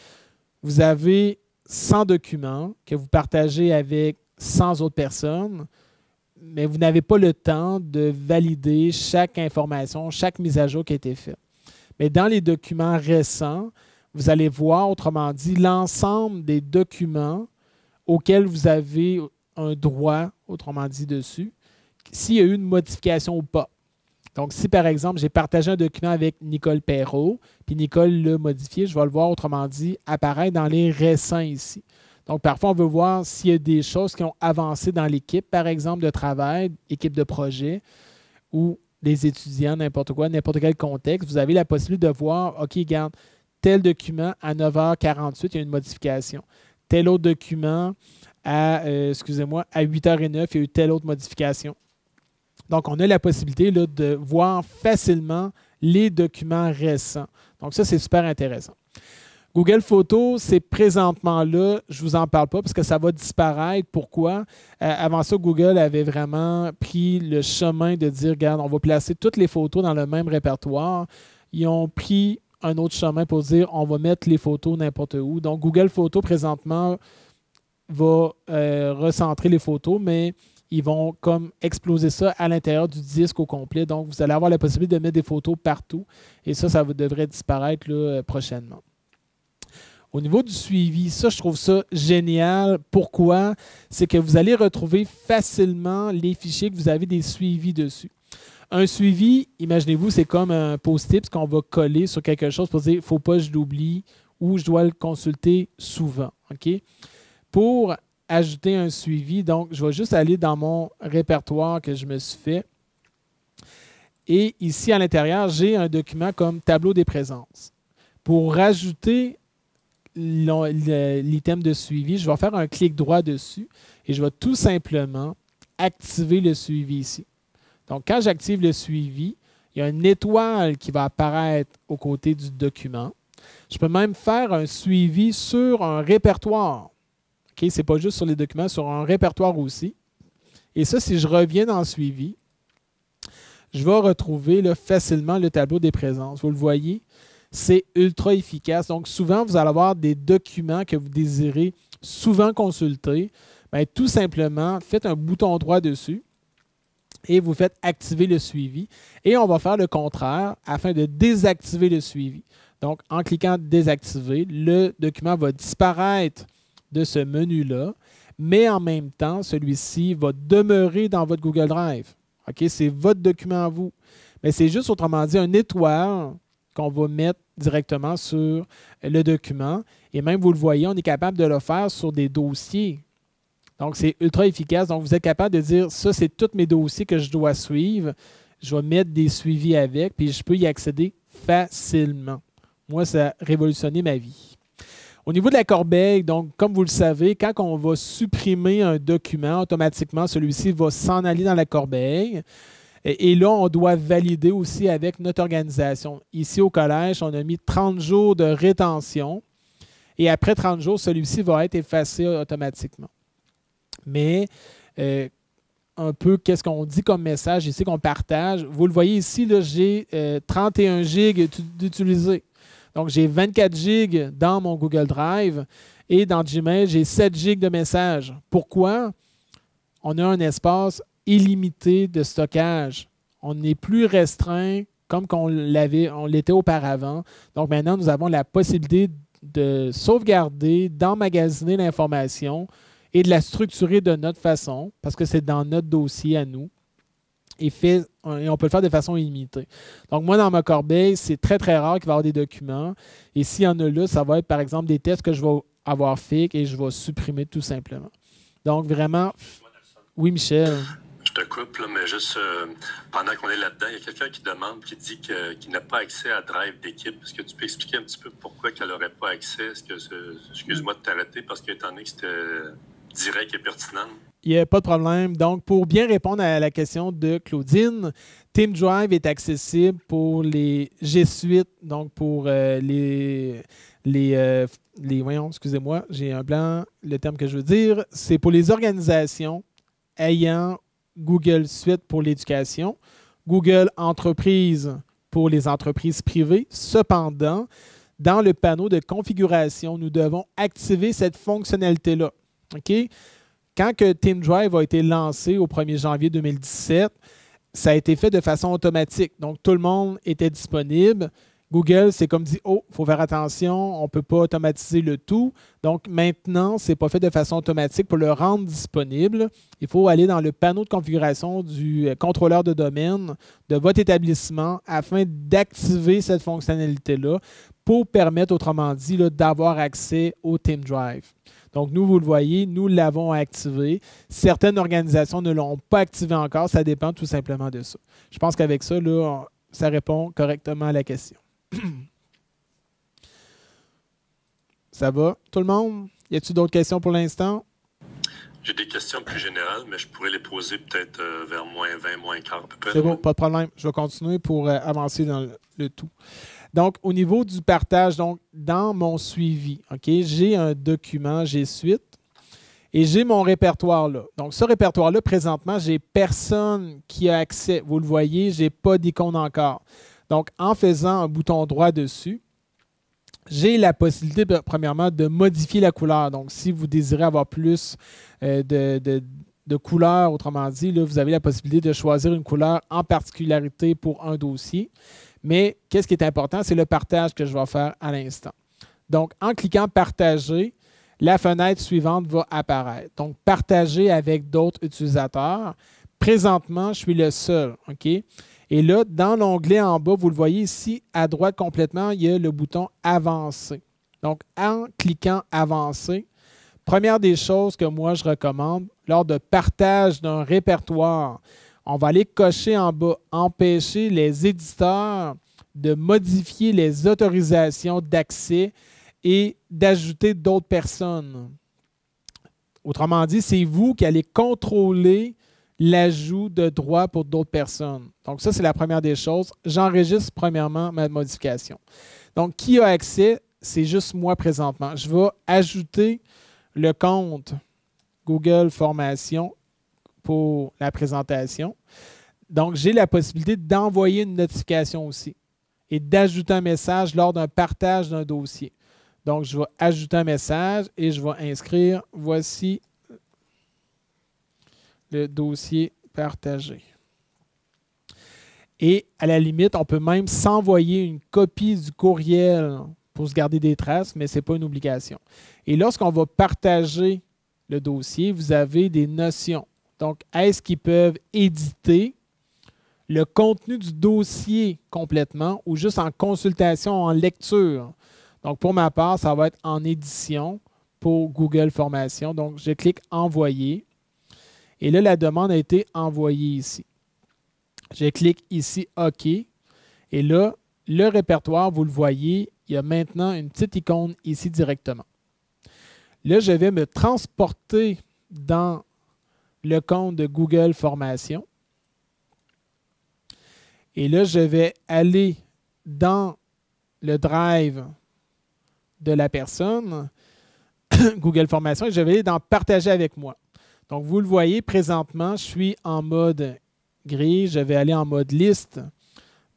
vous avez 100 documents que vous partagez avec 100 autres personnes, mais vous n'avez pas le temps de valider chaque information, chaque mise à jour qui a été faite. Mais dans les documents récents, vous allez voir, autrement dit, l'ensemble des documents auxquels vous avez un droit, autrement dit, dessus, s'il y a eu une modification ou pas. Donc, si par exemple, j'ai partagé un document avec Nicole Perrault, puis Nicole l'a modifié, je vais le voir, autrement dit, apparaître dans les récents ici. Donc, parfois, on veut voir s'il y a des choses qui ont avancé dans l'équipe, par exemple, de travail, équipe de projet, ou des étudiants, n'importe quoi, n'importe quel contexte. Vous avez la possibilité de voir, OK, regarde, tel document à 9h48, il y a une modification. Tel autre document à 8h09, il y a eu telle autre modification. Donc, on a la possibilité là, de voir facilement les documents récents. Donc, ça, c'est super intéressant. Google Photos, c'est présentement là, je ne vous en parle pas parce que ça va disparaître. Pourquoi? Avant ça, Google avait vraiment pris le chemin de dire, regarde, on va placer toutes les photos dans le même répertoire. Ils ont pris un autre chemin pour dire, on va mettre les photos n'importe où. Donc, Google Photos, présentement, va recentrer les photos, mais ils vont comme exploser ça à l'intérieur du disque au complet. Donc, vous allez avoir la possibilité de mettre des photos partout. Et ça devrait disparaître là, prochainement. Au niveau du suivi, ça, je trouve ça génial. Pourquoi? C'est que vous allez retrouver facilement les fichiers que vous avez des suivis dessus. Un suivi, imaginez-vous, c'est comme un post-it qu'on va coller sur quelque chose pour dire « il ne faut pas que je l'oublie » ou « je dois le consulter souvent ». Okay? Pour ajouter un suivi, donc, je vais juste aller dans mon répertoire que je me suis fait. Et ici, à l'intérieur, j'ai un document comme « tableau des présences ». Pour rajouter l'item de suivi, je vais faire un clic droit dessus et je vais tout simplement activer le suivi ici. Donc, quand j'active le suivi, il y a une étoile qui va apparaître aux côtés du document. Je peux même faire un suivi sur un répertoire. Okay? Ce n'est pas juste sur les documents, sur un répertoire aussi. Et ça, si je reviens dans le suivi, je vais retrouver là, facilement le tableau des présences. Vous le voyez? C'est ultra efficace. Donc, souvent, vous allez avoir des documents que vous désirez souvent consulter. Bien, tout simplement, faites un bouton droit dessus et vous faites activer le suivi. Et on va faire le contraire afin de désactiver le suivi. Donc, en cliquant « Désactiver », le document va disparaître de ce menu-là, mais en même temps, celui-ci va demeurer dans votre Google Drive. Okay? C'est votre document à vous. Mais c'est juste, autrement dit, une étoile qu'on va mettre directement sur le document. Et même, vous le voyez, on est capable de le faire sur des dossiers. Donc, c'est ultra efficace. Donc, vous êtes capable de dire, ça, c'est tous mes dossiers que je dois suivre. Je vais mettre des suivis avec, puis je peux y accéder facilement. Moi, ça a révolutionné ma vie. Au niveau de la corbeille, donc, comme vous le savez, quand on va supprimer un document, automatiquement, celui-ci va s'en aller dans la corbeille. Et là, on doit valider aussi avec notre organisation. Ici, au collège, on a mis 30 jours de rétention. Et après 30 jours, celui-ci va être effacé automatiquement. Mais, un peu, qu'est-ce qu'on dit comme message ici qu'on partage? Vous le voyez ici, j'ai 31 gigs d'utilisés. Donc, j'ai 24 gigs dans mon Google Drive. Et dans Gmail, j'ai 7 gigs de messages. Pourquoi? On a un espace illimité de stockage. On n'est plus restreint comme on l'était auparavant. Donc maintenant, nous avons la possibilité de sauvegarder, d'emmagasiner l'information et de la structurer de notre façon, parce que c'est dans notre dossier à nous, et on peut le faire de façon illimitée. Donc moi, dans ma corbeille, c'est très, très rare qu'il va y avoir des documents. Et s'il y en a là, ça va être par exemple des tests que je vais avoir fait et je vais supprimer tout simplement. Donc vraiment, Oui, Michel. Je te coupe, là, mais juste pendant qu'on est là-dedans, il y a quelqu'un qui demande, qui dit qu'il n'a pas accès à Drive d'équipe. Est-ce que tu peux expliquer un petit peu pourquoi qu'elle n'aurait pas accès? Excuse-moi de t'arrêter, parce qu'étant donné que c'était direct et pertinent. Il n'y a pas de problème. Donc, pour bien répondre à la question de Claudine, Team Drive est accessible pour les G Suite, donc pour voyons, excusez-moi, j'ai un blanc, le terme que je veux dire, c'est pour les organisations ayant Google Suite pour l'éducation, Google Entreprise pour les entreprises privées. Cependant, dans le panneau de configuration, nous devons activer cette fonctionnalité-là. OK? Quand que Team Drive a été lancé au 1er janvier 2017, ça a été fait de façon automatique. Donc, tout le monde était disponible. Google, c'est comme dit, oh, il faut faire attention, on ne peut pas automatiser le tout. Donc, maintenant, ce n'est pas fait de façon automatique pour le rendre disponible. Il faut aller dans le panneau de configuration du contrôleur de domaine de votre établissement afin d'activer cette fonctionnalité-là pour permettre, autrement dit, d'avoir accès au Team Drive. Donc, nous, vous le voyez, nous l'avons activé. Certaines organisations ne l'ont pas activé encore. Ça dépend tout simplement de ça. Je pense qu'avec ça, là, ça répond correctement à la question. Ça va, tout le monde? Y a-t-il d'autres questions pour l'instant? J'ai des questions plus générales, mais je pourrais les poser peut-être vers moins 20, moins quart à peu près. C'est bon, pas de problème. Je vais continuer pour avancer dans le tout. Donc, au niveau du partage, donc dans mon suivi, OK, j'ai un document G Suite et j'ai mon répertoire là. Donc, ce répertoire-là, présentement, j'ai personne qui a accès. Vous le voyez, je n'ai pas d'icône encore. Donc, en faisant un bouton droit dessus, j'ai la possibilité, premièrement, de modifier la couleur. Donc, si vous désirez avoir plus de couleurs, autrement dit, là, vous avez la possibilité de choisir une couleur en particularité pour un dossier. Mais qu'est-ce qui est important? C'est le partage que je vais faire à l'instant. Donc, en cliquant « Partager », la fenêtre suivante va apparaître. Donc, « Partager avec d'autres utilisateurs ». Présentement, je suis le seul. OK? Et là, dans l'onglet en bas, vous le voyez ici, à droite complètement, il y a le bouton « Avancer ». Donc, en cliquant « Avancer », première des choses que moi, je recommande, lors de partage d'un répertoire, on va aller cocher en bas « Empêcher les éditeurs de modifier les autorisations d'accès et d'ajouter d'autres personnes ». Autrement dit, c'est vous qui allez contrôler l'ajout de droits pour d'autres personnes. Donc, ça, c'est la première des choses. J'enregistre premièrement ma modification. Donc, qui a accès? C'est juste moi présentement. Je vais ajouter le compte Google Formation pour la présentation. Donc, j'ai la possibilité d'envoyer une notification aussi et d'ajouter un message lors d'un partage d'un dossier. Donc, je vais ajouter un message et je vais inscrire « Voici le dossier partagé ». Et à la limite, on peut même s'envoyer une copie du courriel pour se garder des traces, mais ce n'est pas une obligation. Et lorsqu'on va partager le dossier, vous avez des notions. Donc, est-ce qu'ils peuvent éditer le contenu du dossier complètement ou juste en consultation, en lecture? Donc, pour ma part, ça va être en édition pour Google Formation. Donc, je clique « Envoyer ». Et là, la demande a été envoyée ici. Je clique ici « OK ». Et là, le répertoire, vous le voyez, il y a maintenant une petite icône ici directement. Là, je vais me transporter dans le compte de Google Formation. Et là, je vais aller dans le drive de la personne, Google Formation, et je vais aller dans « Partager avec moi ». Donc, vous le voyez, présentement, je suis en mode gris. Je vais aller en mode liste.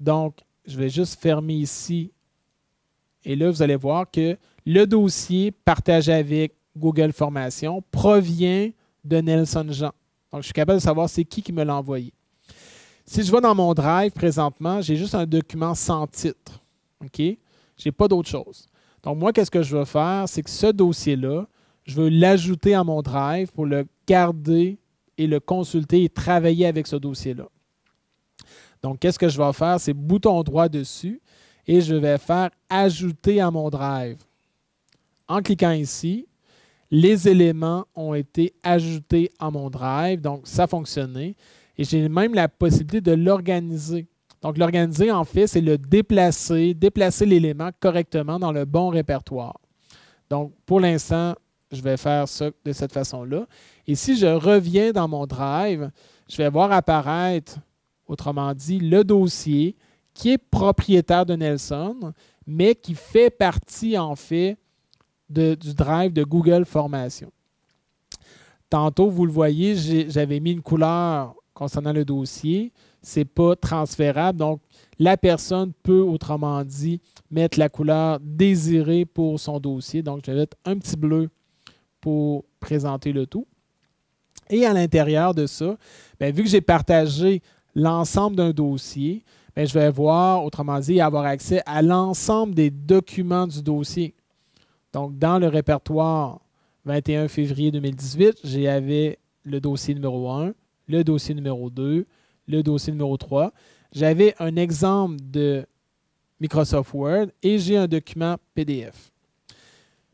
Donc, je vais juste fermer ici. Et là, vous allez voir que le dossier partagé avec Google Formation provient de Nelson Jean. Donc, je suis capable de savoir c'est qui me l'a envoyé. Si je vais dans mon drive présentement, j'ai juste un document sans titre. OK? Je n'ai pas d'autre chose. Donc, moi, qu'est-ce que je vais faire? C'est que ce dossier-là, je veux l'ajouter à mon drive pour le garder et le consulter et travailler avec ce dossier-là. Donc, qu'est-ce que je vais faire? C'est bouton droit dessus et je vais faire « Ajouter à mon drive ». En cliquant ici, les éléments ont été ajoutés à mon drive, donc ça a fonctionné. Et j'ai même la possibilité de l'organiser. Donc, l'organiser, en fait, c'est le déplacer l'élément correctement dans le bon répertoire. Donc, pour l'instant, je vais faire ça de cette façon-là. Et si je reviens dans mon drive, je vais voir apparaître, autrement dit, le dossier qui est propriétaire de Nelson, mais qui fait partie, en fait, du drive de Google Formation. Tantôt, vous le voyez, j'avais mis une couleur concernant le dossier. Ce n'est pas transférable. Donc, la personne peut, autrement dit, mettre la couleur désirée pour son dossier. Donc, je vais mettre un petit bleu pour présenter le tout. Et à l'intérieur de ça, bien, vu que j'ai partagé l'ensemble d'un dossier, bien, je vais voir, autrement dit, avoir accès à l'ensemble des documents du dossier. Donc, dans le répertoire 21 février 2018, j'avais le dossier numéro 1, le dossier numéro 2, le dossier numéro 3. J'avais un exemple de Microsoft Word et j'ai un document PDF.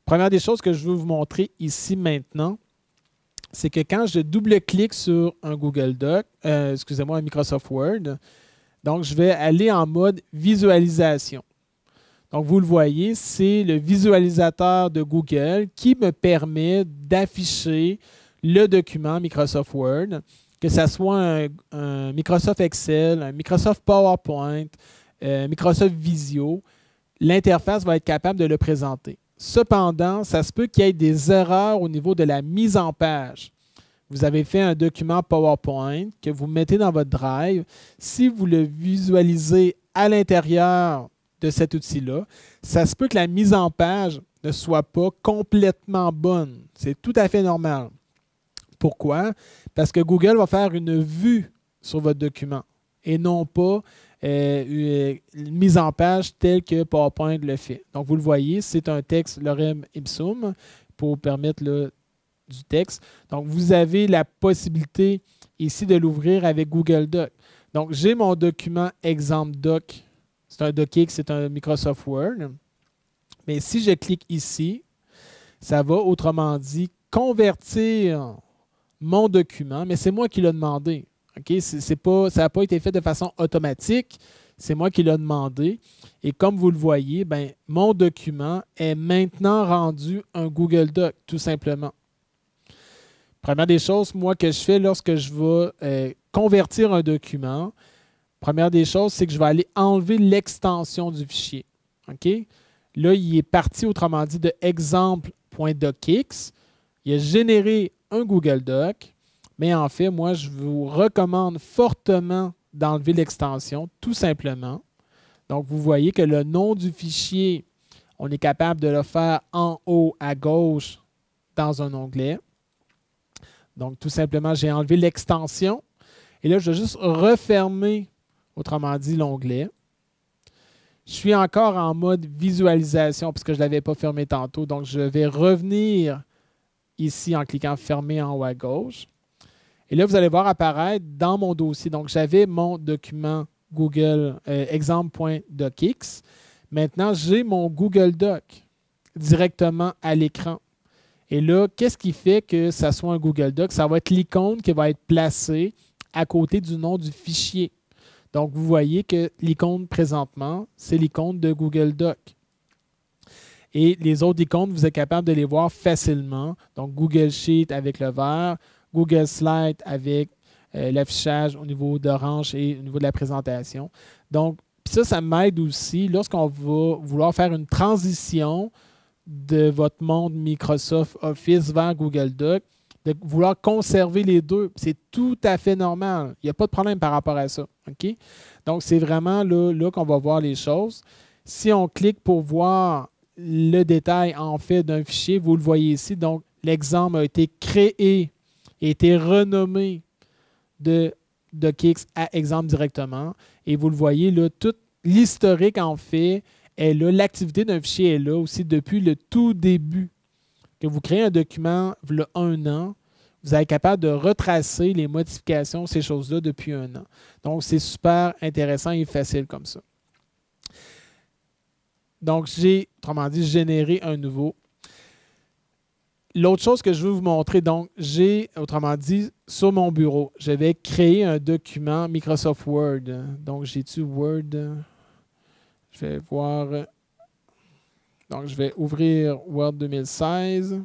Première des choses que je veux vous montrer ici maintenant, c'est que quand je double-clique sur un Google Doc, un Microsoft Word, donc je vais aller en mode visualisation. Donc, vous le voyez, c'est le visualisateur de Google qui me permet d'afficher le document Microsoft Word, que ce soit un Microsoft Excel, un Microsoft PowerPoint, Microsoft Visio. L'interface va être capable de le présenter. Cependant, ça se peut qu'il y ait des erreurs au niveau de la mise en page. Vous avez fait un document PowerPoint que vous mettez dans votre Drive. Si vous le visualisez à l'intérieur de cet outil-là, ça se peut que la mise en page ne soit pas complètement bonne. C'est tout à fait normal. Pourquoi? Parce que Google va faire une vue sur votre document et non pas une mise en page telle que PowerPoint le fait. Donc, vous le voyez, c'est un texte lorem ipsum pour permettre du texte. Donc, vous avez la possibilité ici de l'ouvrir avec Google Doc. Donc, j'ai mon document exemple doc. C'est un docx, c'est un Microsoft Word. Mais si je clique ici, ça va, autrement dit, convertir mon document, mais c'est moi qui l'ai demandé. Okay? Ça n'a pas été fait de façon automatique. C'est moi qui l'ai demandé. Et comme vous le voyez, ben, mon document est maintenant rendu un Google Doc, tout simplement. Première des choses, moi, que je fais lorsque je vais convertir un document, première des choses, c'est que je vais aller enlever l'extension du fichier. Okay? Là, il est parti, autrement dit, de exemple.docx. Il a généré un Google Doc, mais en fait, moi, je vous recommande fortement d'enlever l'extension, tout simplement. Donc, vous voyez que le nom du fichier, on est capable de le faire en haut à gauche dans un onglet. Donc, tout simplement, j'ai enlevé l'extension. Et là, je vais juste refermer, autrement dit, l'onglet. Je suis encore en mode visualisation parce que je ne l'avais pas fermé tantôt. Donc, je vais revenir ici en cliquant fermer en haut à gauche. Et là, vous allez voir apparaître dans mon dossier. Donc, j'avais mon document Google exemple.docx. Maintenant, j'ai mon Google Doc directement à l'écran. Et là, qu'est-ce qui fait que ça soit un Google Doc? Ça va être l'icône qui va être placée à côté du nom du fichier. Donc, vous voyez que l'icône présentement, c'est l'icône de Google Doc. Et les autres icônes, vous êtes capable de les voir facilement. Donc, Google Sheet avec le vert, Google Slide avec l'affichage au niveau d'orange et au niveau de la présentation. Donc, ça m'aide aussi lorsqu'on va vouloir faire une transition de votre monde Microsoft Office vers Google Doc, de vouloir conserver les deux. C'est tout à fait normal. Il n'y a pas de problème par rapport à ça. Okay? Donc, c'est vraiment là qu'on va voir les choses. Si on clique pour voir le détail en fait d'un fichier, vous le voyez ici. Donc, l'exemple a été créé et été renommé de docx à exemple directement. Et vous le voyez, là, tout l'historique en fait est là. L'activité d'un fichier est là aussi depuis le tout début. Que vous créez un document il y a 1 an, vous êtes capable de retracer les modifications, ces choses-là, depuis 1 an. Donc, c'est super intéressant et facile comme ça. Donc, j'ai, autrement dit, généré un nouveau. l'autre chose que je veux vous montrer, donc, j'ai, autrement dit, sur mon bureau, je vais créer un document Microsoft Word. Donc, j'ai-tu Word? Je vais voir. Donc, je vais ouvrir Word 2016.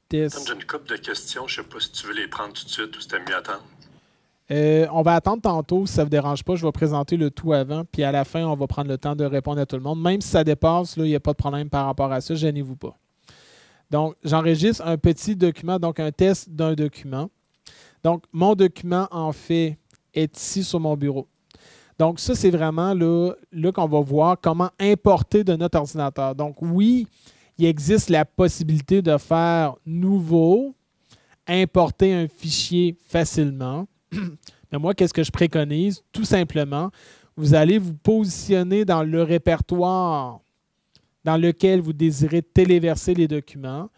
Test. J'ai une couple de questions. Je ne sais pas si tu veux les prendre tout de suite ou si c'était mieux attendre. On va attendre tantôt, si ça ne vous dérange pas. Je vais présenter le tout avant, puis à la fin, on va prendre le temps de répondre à tout le monde. Même si ça dépasse, il n'y a pas de problème par rapport à ça. Gênez-vous pas. Donc, j'enregistre un petit document, donc un test d'un document. Donc, mon document, en fait, est ici sur mon bureau. Donc, ça, c'est vraiment là qu'on va voir comment importer de notre ordinateur. Donc, oui, il existe la possibilité de faire nouveau, importer un fichier facilement. Mais moi, qu'est-ce que je préconise? Tout simplement, vous allez vous positionner dans le répertoire dans lequel vous désirez téléverser les documents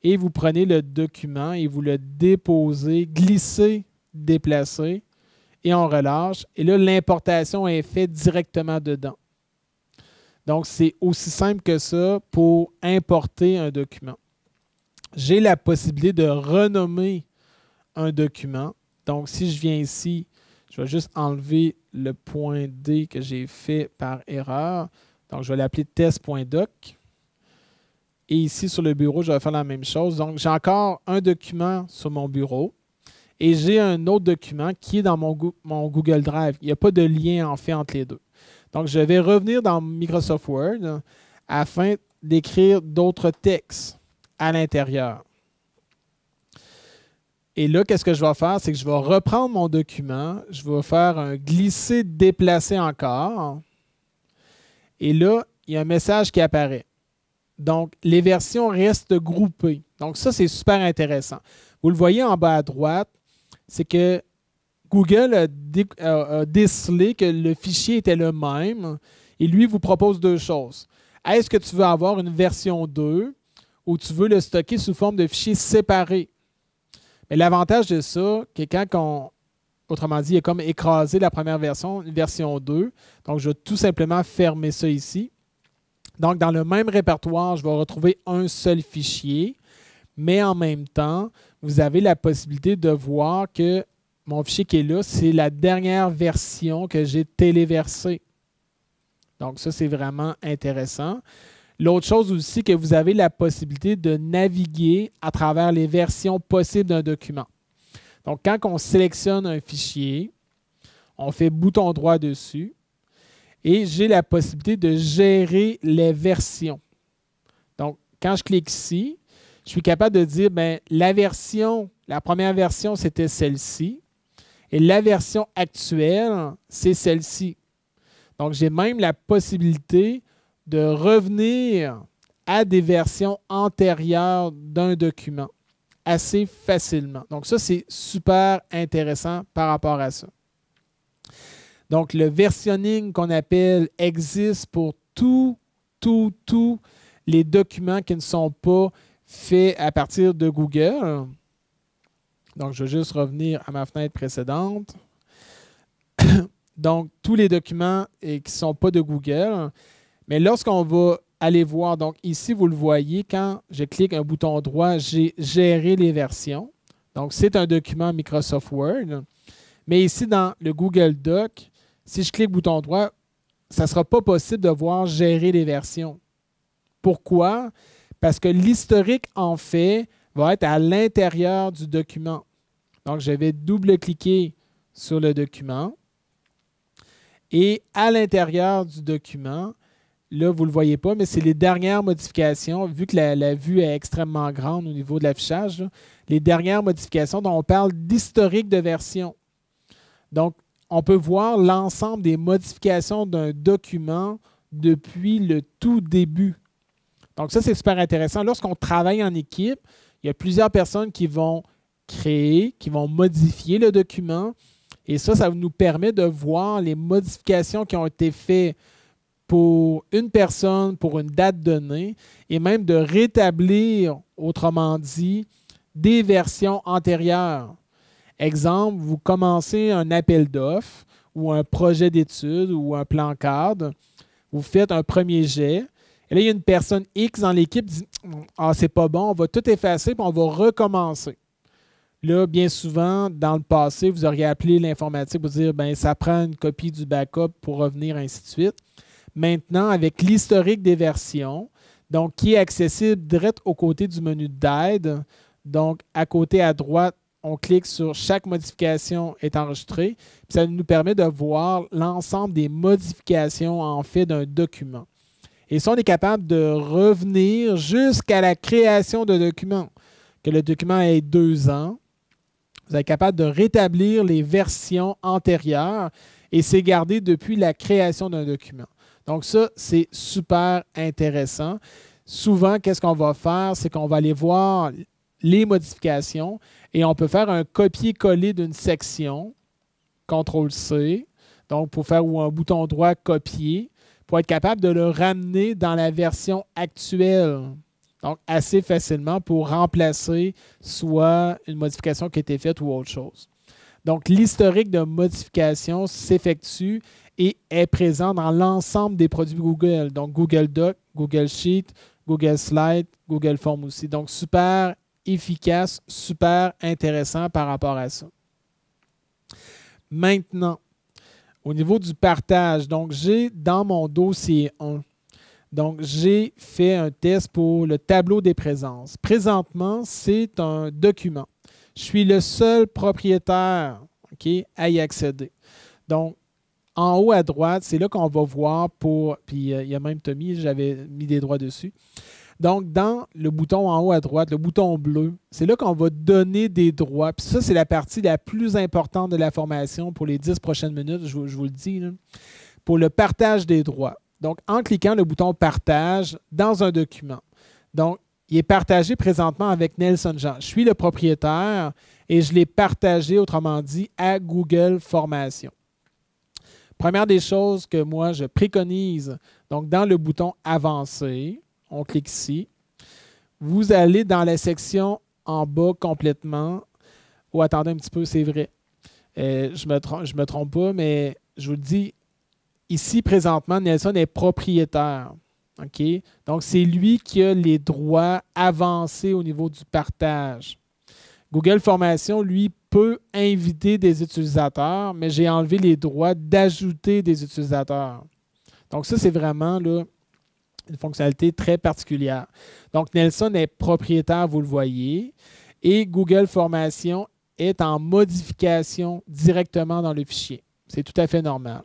et vous prenez le document et vous le déposez, glissez, déplacez et on relâche. Et là, l'importation est faite directement dedans. Donc, c'est aussi simple que ça pour importer un document. J'ai la possibilité de renommer un document. Donc, si je viens ici, je vais juste enlever le point D que j'ai fait par erreur. Donc, je vais l'appeler test.doc. Et ici, sur le bureau, je vais faire la même chose. Donc, j'ai encore un document sur mon bureau et j'ai un autre document qui est dans mon Google Drive. Il n'y a pas de lien, en fait, entre les deux. Donc, je vais revenir dans Microsoft Word afin d'écrire d'autres textes à l'intérieur. Et là, qu'est-ce que je vais faire? C'est que je vais reprendre mon document. Je vais faire un glisser-déplacer encore. Et là, il y a un message qui apparaît. Donc, les versions restent groupées. Donc, ça, c'est super intéressant. Vous le voyez en bas à droite, c'est que Google a décelé que le fichier était le même et lui vous propose deux choses. Est-ce que tu veux avoir une version 2 ou tu veux le stocker sous forme de fichiers séparés? Mais l'avantage de ça, c'est autrement dit, il a comme écrasé la première version, une version 2. Donc, je vais tout simplement fermer ça ici. Donc, dans le même répertoire, je vais retrouver un seul fichier, mais en même temps, vous avez la possibilité de voir que mon fichier qui est là, c'est la dernière version que j'ai téléversée. Donc, ça, c'est vraiment intéressant. L'autre chose aussi, que vous avez la possibilité de naviguer à travers les versions possibles d'un document. Donc, quand on sélectionne un fichier, on fait bouton droit dessus et j'ai la possibilité de gérer les versions. Donc, quand je clique ici, je suis capable de dire, bien, la première version, c'était celle-ci et la version actuelle, c'est celle-ci. Donc, j'ai même la possibilité de revenir à des versions antérieures d'un document assez facilement. Donc, ça, c'est super intéressant par rapport à ça. Donc, le versionning qu'on appelle existe pour tous les documents qui ne sont pas faits à partir de Google. Donc, je vais juste revenir à ma fenêtre précédente. Donc, tous les documents qui ne sont pas de Google. Mais lorsqu'on va aller voir, donc ici, vous le voyez, quand je clique un bouton droit, j'ai géré les versions. Donc, c'est un document Microsoft Word. Mais ici, dans le Google Doc, si je clique bouton droit, ça ne sera pas possible de voir gérer les versions. Pourquoi? Parce que l'historique, en fait, va être à l'intérieur du document. Donc, je vais double-cliquer sur le document. Et à l'intérieur du document, là, vous ne le voyez pas, mais c'est les dernières modifications, vu que la vue est extrêmement grande au niveau de l'affichage, les dernières modifications dont on parle d'historique de version. Donc, on peut voir l'ensemble des modifications d'un document depuis le tout début. Donc, ça, c'est super intéressant. Lorsqu'on travaille en équipe, il y a plusieurs personnes qui vont créer, qui vont modifier le document. Et ça nous permet de voir les modifications qui ont été faites pour une personne, pour une date donnée, et même de rétablir, autrement dit, des versions antérieures. Exemple, vous commencez un appel d'offres ou un projet d'étude ou un plan cadre, vous faites un premier jet, Et là, il y a une personne X dans l'équipe qui dit « Ah, c'est pas bon, on va tout effacer puis on va recommencer. » Là, bien souvent, dans le passé, vous auriez appelé l'informatique pour dire ben ça prend une copie du backup pour revenir, ainsi de suite. Maintenant, avec l'historique des versions, donc qui est accessible direct au côté du menu d'aide, donc à côté à droite, on clique sur chaque modification est enregistrée. Puis ça nous permet de voir l'ensemble des modifications en fait d'un document. Et ça, on est capable de revenir jusqu'à la création de document. Que le document ait 2 ans, vous êtes capable de rétablir les versions antérieures et c'est gardé depuis la création d'un document. Donc ça, c'est super intéressant. Souvent, qu'est-ce qu'on va faire? C'est qu'on va aller voir les modifications et on peut faire un copier-coller d'une section, CTRL-C, donc pour faire ou un bouton droit copier, pour être capable de le ramener dans la version actuelle. Donc, assez facilement pour remplacer soit une modification qui a été faite ou autre chose. Donc, l'historique de modification s'effectue et est présent dans l'ensemble des produits Google. Donc, Google Doc, Google Sheet, Google Slide, Google Form aussi. Donc, super efficace, super intéressant par rapport à ça. Maintenant, au niveau du partage, donc j'ai dans mon dossier 1, donc j'ai fait un test pour le tableau des présences. Présentement, c'est un document. Je suis le seul propriétaire à y accéder. Donc, en haut à droite, c'est là qu'on va voir pour, puis il y a même Tommy, j'avais mis des droits dessus. Donc, dans le bouton en haut à droite, le bouton bleu, c'est là qu'on va donner des droits. Puis ça, c'est la partie la plus importante de la formation pour les 10 prochaines minutes, je vous le dis, là, pour le partage des droits. Donc, en cliquant le bouton « Partage » dans un document. Donc, il est partagé présentement avec Nelson Jean. Je suis le propriétaire et je l'ai partagé, autrement dit, à Google Formation. Première des choses que moi, je préconise, donc dans le bouton « Avancer », on clique ici. Vous allez dans la section en bas complètement. Oh, attendez un petit peu, c'est vrai. Je me trompe pas, mais je vous le dis, ici, présentement, Nelson est propriétaire. Okay? Donc, c'est lui qui a les droits avancés au niveau du partage. Google Formation, lui, peut inviter des utilisateurs, mais j'ai enlevé les droits d'ajouter des utilisateurs. Donc, ça, c'est vraiment là, une fonctionnalité très particulière. Donc, Nelson est propriétaire, vous le voyez, et Google Formation est en modification directement dans le fichier. C'est tout à fait normal.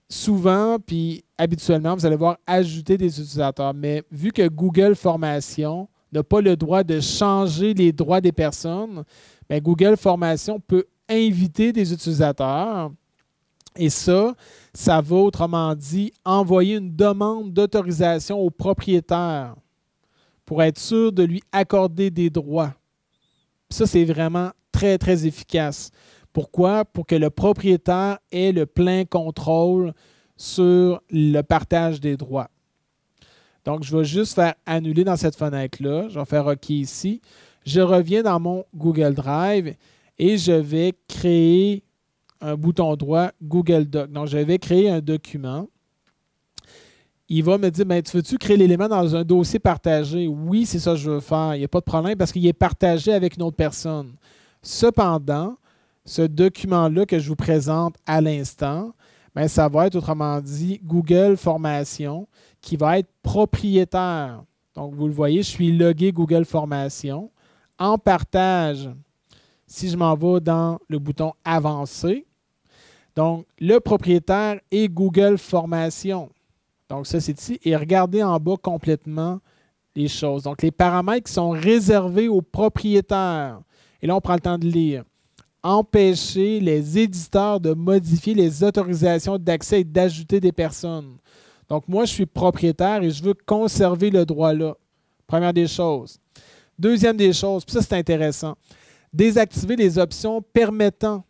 Souvent, puis habituellement, vous allez voir ajouter des utilisateurs, mais vu que Google Formation n'a pas le droit de changer les droits des personnes, bien, Google Formation peut inviter des utilisateurs. Et ça va, autrement dit, envoyer une demande d'autorisation au propriétaire pour être sûr de lui accorder des droits. Ça, c'est vraiment très, très efficace. Pourquoi? Pour que le propriétaire ait le plein contrôle sur le partage des droits. Donc, je vais juste faire annuler dans cette fenêtre-là. Je vais faire OK ici. Je reviens dans mon Google Drive et je vais créer un bouton droit Google Doc. Donc, je vais créer un document. Il va me dire, tu veux-tu créer l'élément dans un dossier partagé? Oui, c'est ça que je veux faire. Il n'y a pas de problème parce qu'il est partagé avec une autre personne. Cependant, ce document-là que je vous présente à l'instant, ça va être, autrement dit, Google Formation qui va être propriétaire. Donc, vous le voyez, je suis logué Google Formation. En partage, si je m'en vais dans le bouton « Avancer », donc, le propriétaire est Google Formation. Donc, ça, c'est ici. Et regardez en bas complètement les choses. Donc, les paramètres qui sont réservés aux propriétaires. Et là, on prend le temps de lire. Empêcher les éditeurs de modifier les autorisations d'accès et d'ajouter des personnes. Donc, moi, je suis propriétaire et je veux conserver le droit-là. Première des choses. Deuxième des choses, puis ça, c'est intéressant. Désactiver les options permettant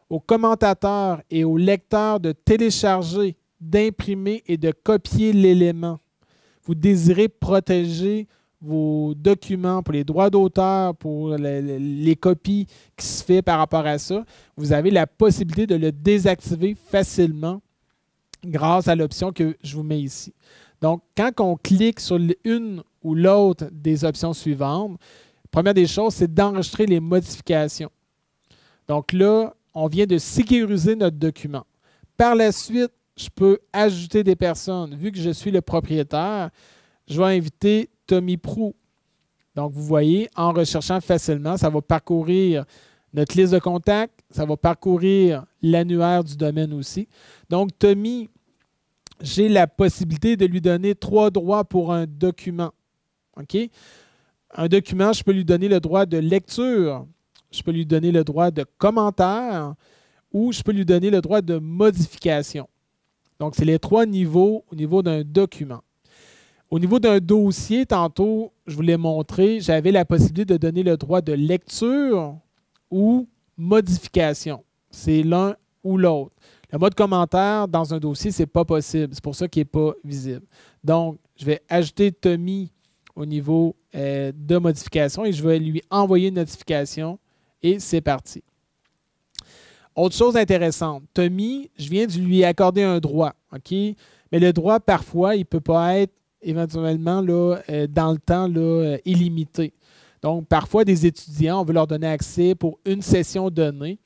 aux commentateurs et aux lecteurs de télécharger, d'imprimer et de copier l'élément. Vous désirez protéger vos documents pour les droits d'auteur, pour les copies qui se font par rapport à ça. Vous avez la possibilité de le désactiver facilement grâce à l'option que je vous mets ici. Donc, quand on clique sur une ou l'autre des options suivantes, première des choses, c'est d'enregistrer les modifications. Donc là, on vient de sécuriser notre document. Par la suite, je peux ajouter des personnes. Vu que je suis le propriétaire, je vais inviter Tommy Prou. Donc, vous voyez, en recherchant facilement, ça va parcourir notre liste de contacts, ça va parcourir l'annuaire du domaine aussi. Donc, Tommy, j'ai la possibilité de lui donner 3 droits pour un document. OK? Un document, je peux lui donner le droit de lecture, je peux lui donner le droit de commentaire ou je peux lui donner le droit de modification. Donc, c'est les 3 niveaux au niveau d'un document. Au niveau d'un dossier, tantôt, je vous l'ai montré, j'avais la possibilité de donner le droit de lecture ou modification. C'est l'un ou l'autre. Le mode commentaire dans un dossier, ce n'est pas possible. C'est pour ça qu'il n'est pas visible. Donc, je vais ajouter Tommy au niveau de modification et je vais lui envoyer une notification et c'est parti. Autre chose intéressante, Tommy, je viens de lui accorder un droit, OK? Mais le droit, parfois, il ne peut pas être éventuellement là, dans le temps là, illimité. Donc, parfois, des étudiants, on veut leur donner accès pour une session donnée.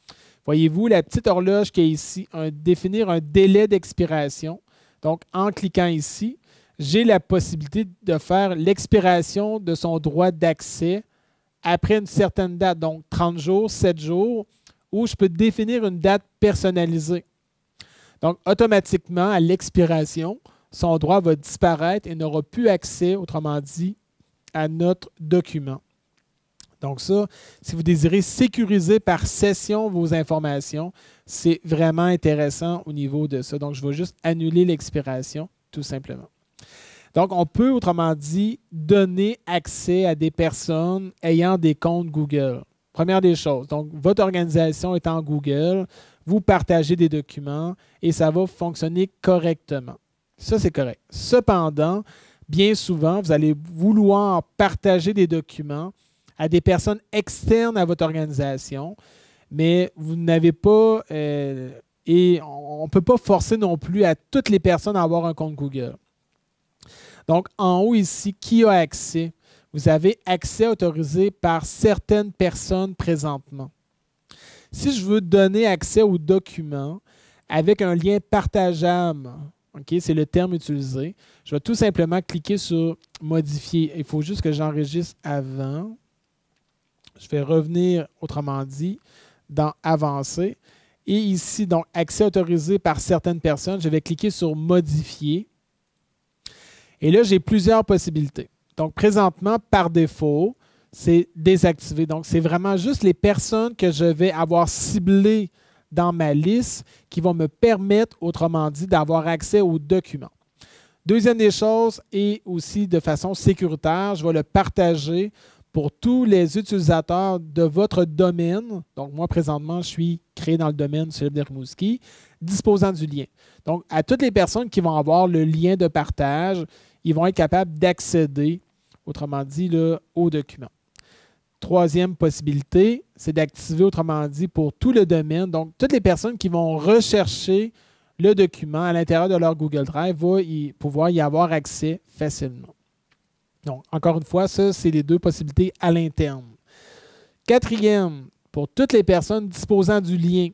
Voyez-vous, la petite horloge qui est ici, définir un délai d'expiration. Donc, en cliquant ici, j'ai la possibilité de faire l'expiration de son droit d'accès après une certaine date, donc 30 jours, 7 jours, ou je peux définir une date personnalisée. Donc, automatiquement, à l'expiration, son droit va disparaître et n'aura plus accès, autrement dit, à notre document. Donc ça, si vous désirez sécuriser par session vos informations, c'est vraiment intéressant au niveau de ça. Donc, je vais juste annuler l'expiration, tout simplement. Donc, on peut, autrement dit, donner accès à des personnes ayant des comptes Google. Première des choses, donc votre organisation est en Google, vous partagez des documents et ça va fonctionner correctement. Ça, c'est correct. Cependant, bien souvent, vous allez vouloir partager des documents à des personnes externes à votre organisation, mais vous n'avez pas, et on ne peut pas forcer non plus à toutes les personnes à avoir un compte Google. Donc, en haut ici, qui a accès? Vous avez accès autorisé par certaines personnes présentement. Si je veux donner accès aux documents avec un lien partageable, okay, c'est le terme utilisé, je vais tout simplement cliquer sur « Modifier ». Il faut juste que j'enregistre avant. Je vais revenir, autrement dit, dans « Avancer ». Et ici, donc, « Accès autorisé par certaines personnes », je vais cliquer sur « Modifier ». Et là, j'ai plusieurs possibilités. Donc, présentement, par défaut, c'est désactivé. Donc, c'est vraiment juste les personnes que je vais avoir ciblées dans ma liste qui vont me permettre, autrement dit, d'avoir accès aux documents. Deuxième des choses, et aussi de façon sécuritaire, je vais le partager pour tous les utilisateurs de votre domaine. Donc, moi, présentement, je suis créé dans le domaine Philippe de Rimouski, disposant du lien. Donc, à toutes les personnes qui vont avoir le lien de partage, ils vont être capables d'accéder, autrement dit, là, aux documents. Troisième possibilité, c'est d'activer, autrement dit, pour tout le domaine. Donc, toutes les personnes qui vont rechercher le document à l'intérieur de leur Google Drive vont pouvoir y avoir accès facilement. Donc, encore une fois, ça, c'est les deux possibilités à l'interne. Quatrième, pour toutes les personnes disposant du lien.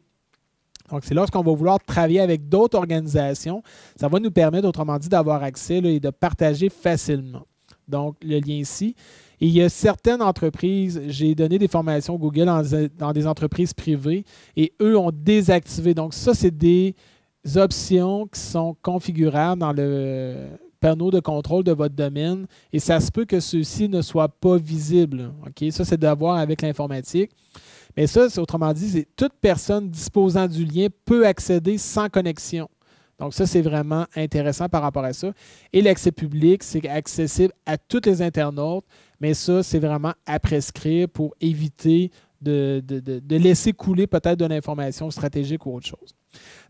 Donc, c'est lorsqu'on va vouloir travailler avec d'autres organisations, ça va nous permettre, autrement dit, d'avoir accès là, et de partager facilement. Donc, le lien ici. Et il y a certaines entreprises, j'ai donné des formations Google dans des entreprises privées et eux ont désactivé. Donc, ça, c'est des options qui sont configurables dans le panneau de contrôle de votre domaine et ça se peut que ceux-ci ne soient pas visibles. Okay? Ça, c'est d'avoir avec l'informatique. Mais ça, autrement dit, c'est toute personne disposant du lien peut accéder sans connexion. Donc, ça, c'est vraiment intéressant par rapport à ça. Et l'accès public, c'est accessible à tous les internautes, mais ça, c'est vraiment à prescrire pour éviter de laisser couler peut-être de l'information stratégique ou autre chose.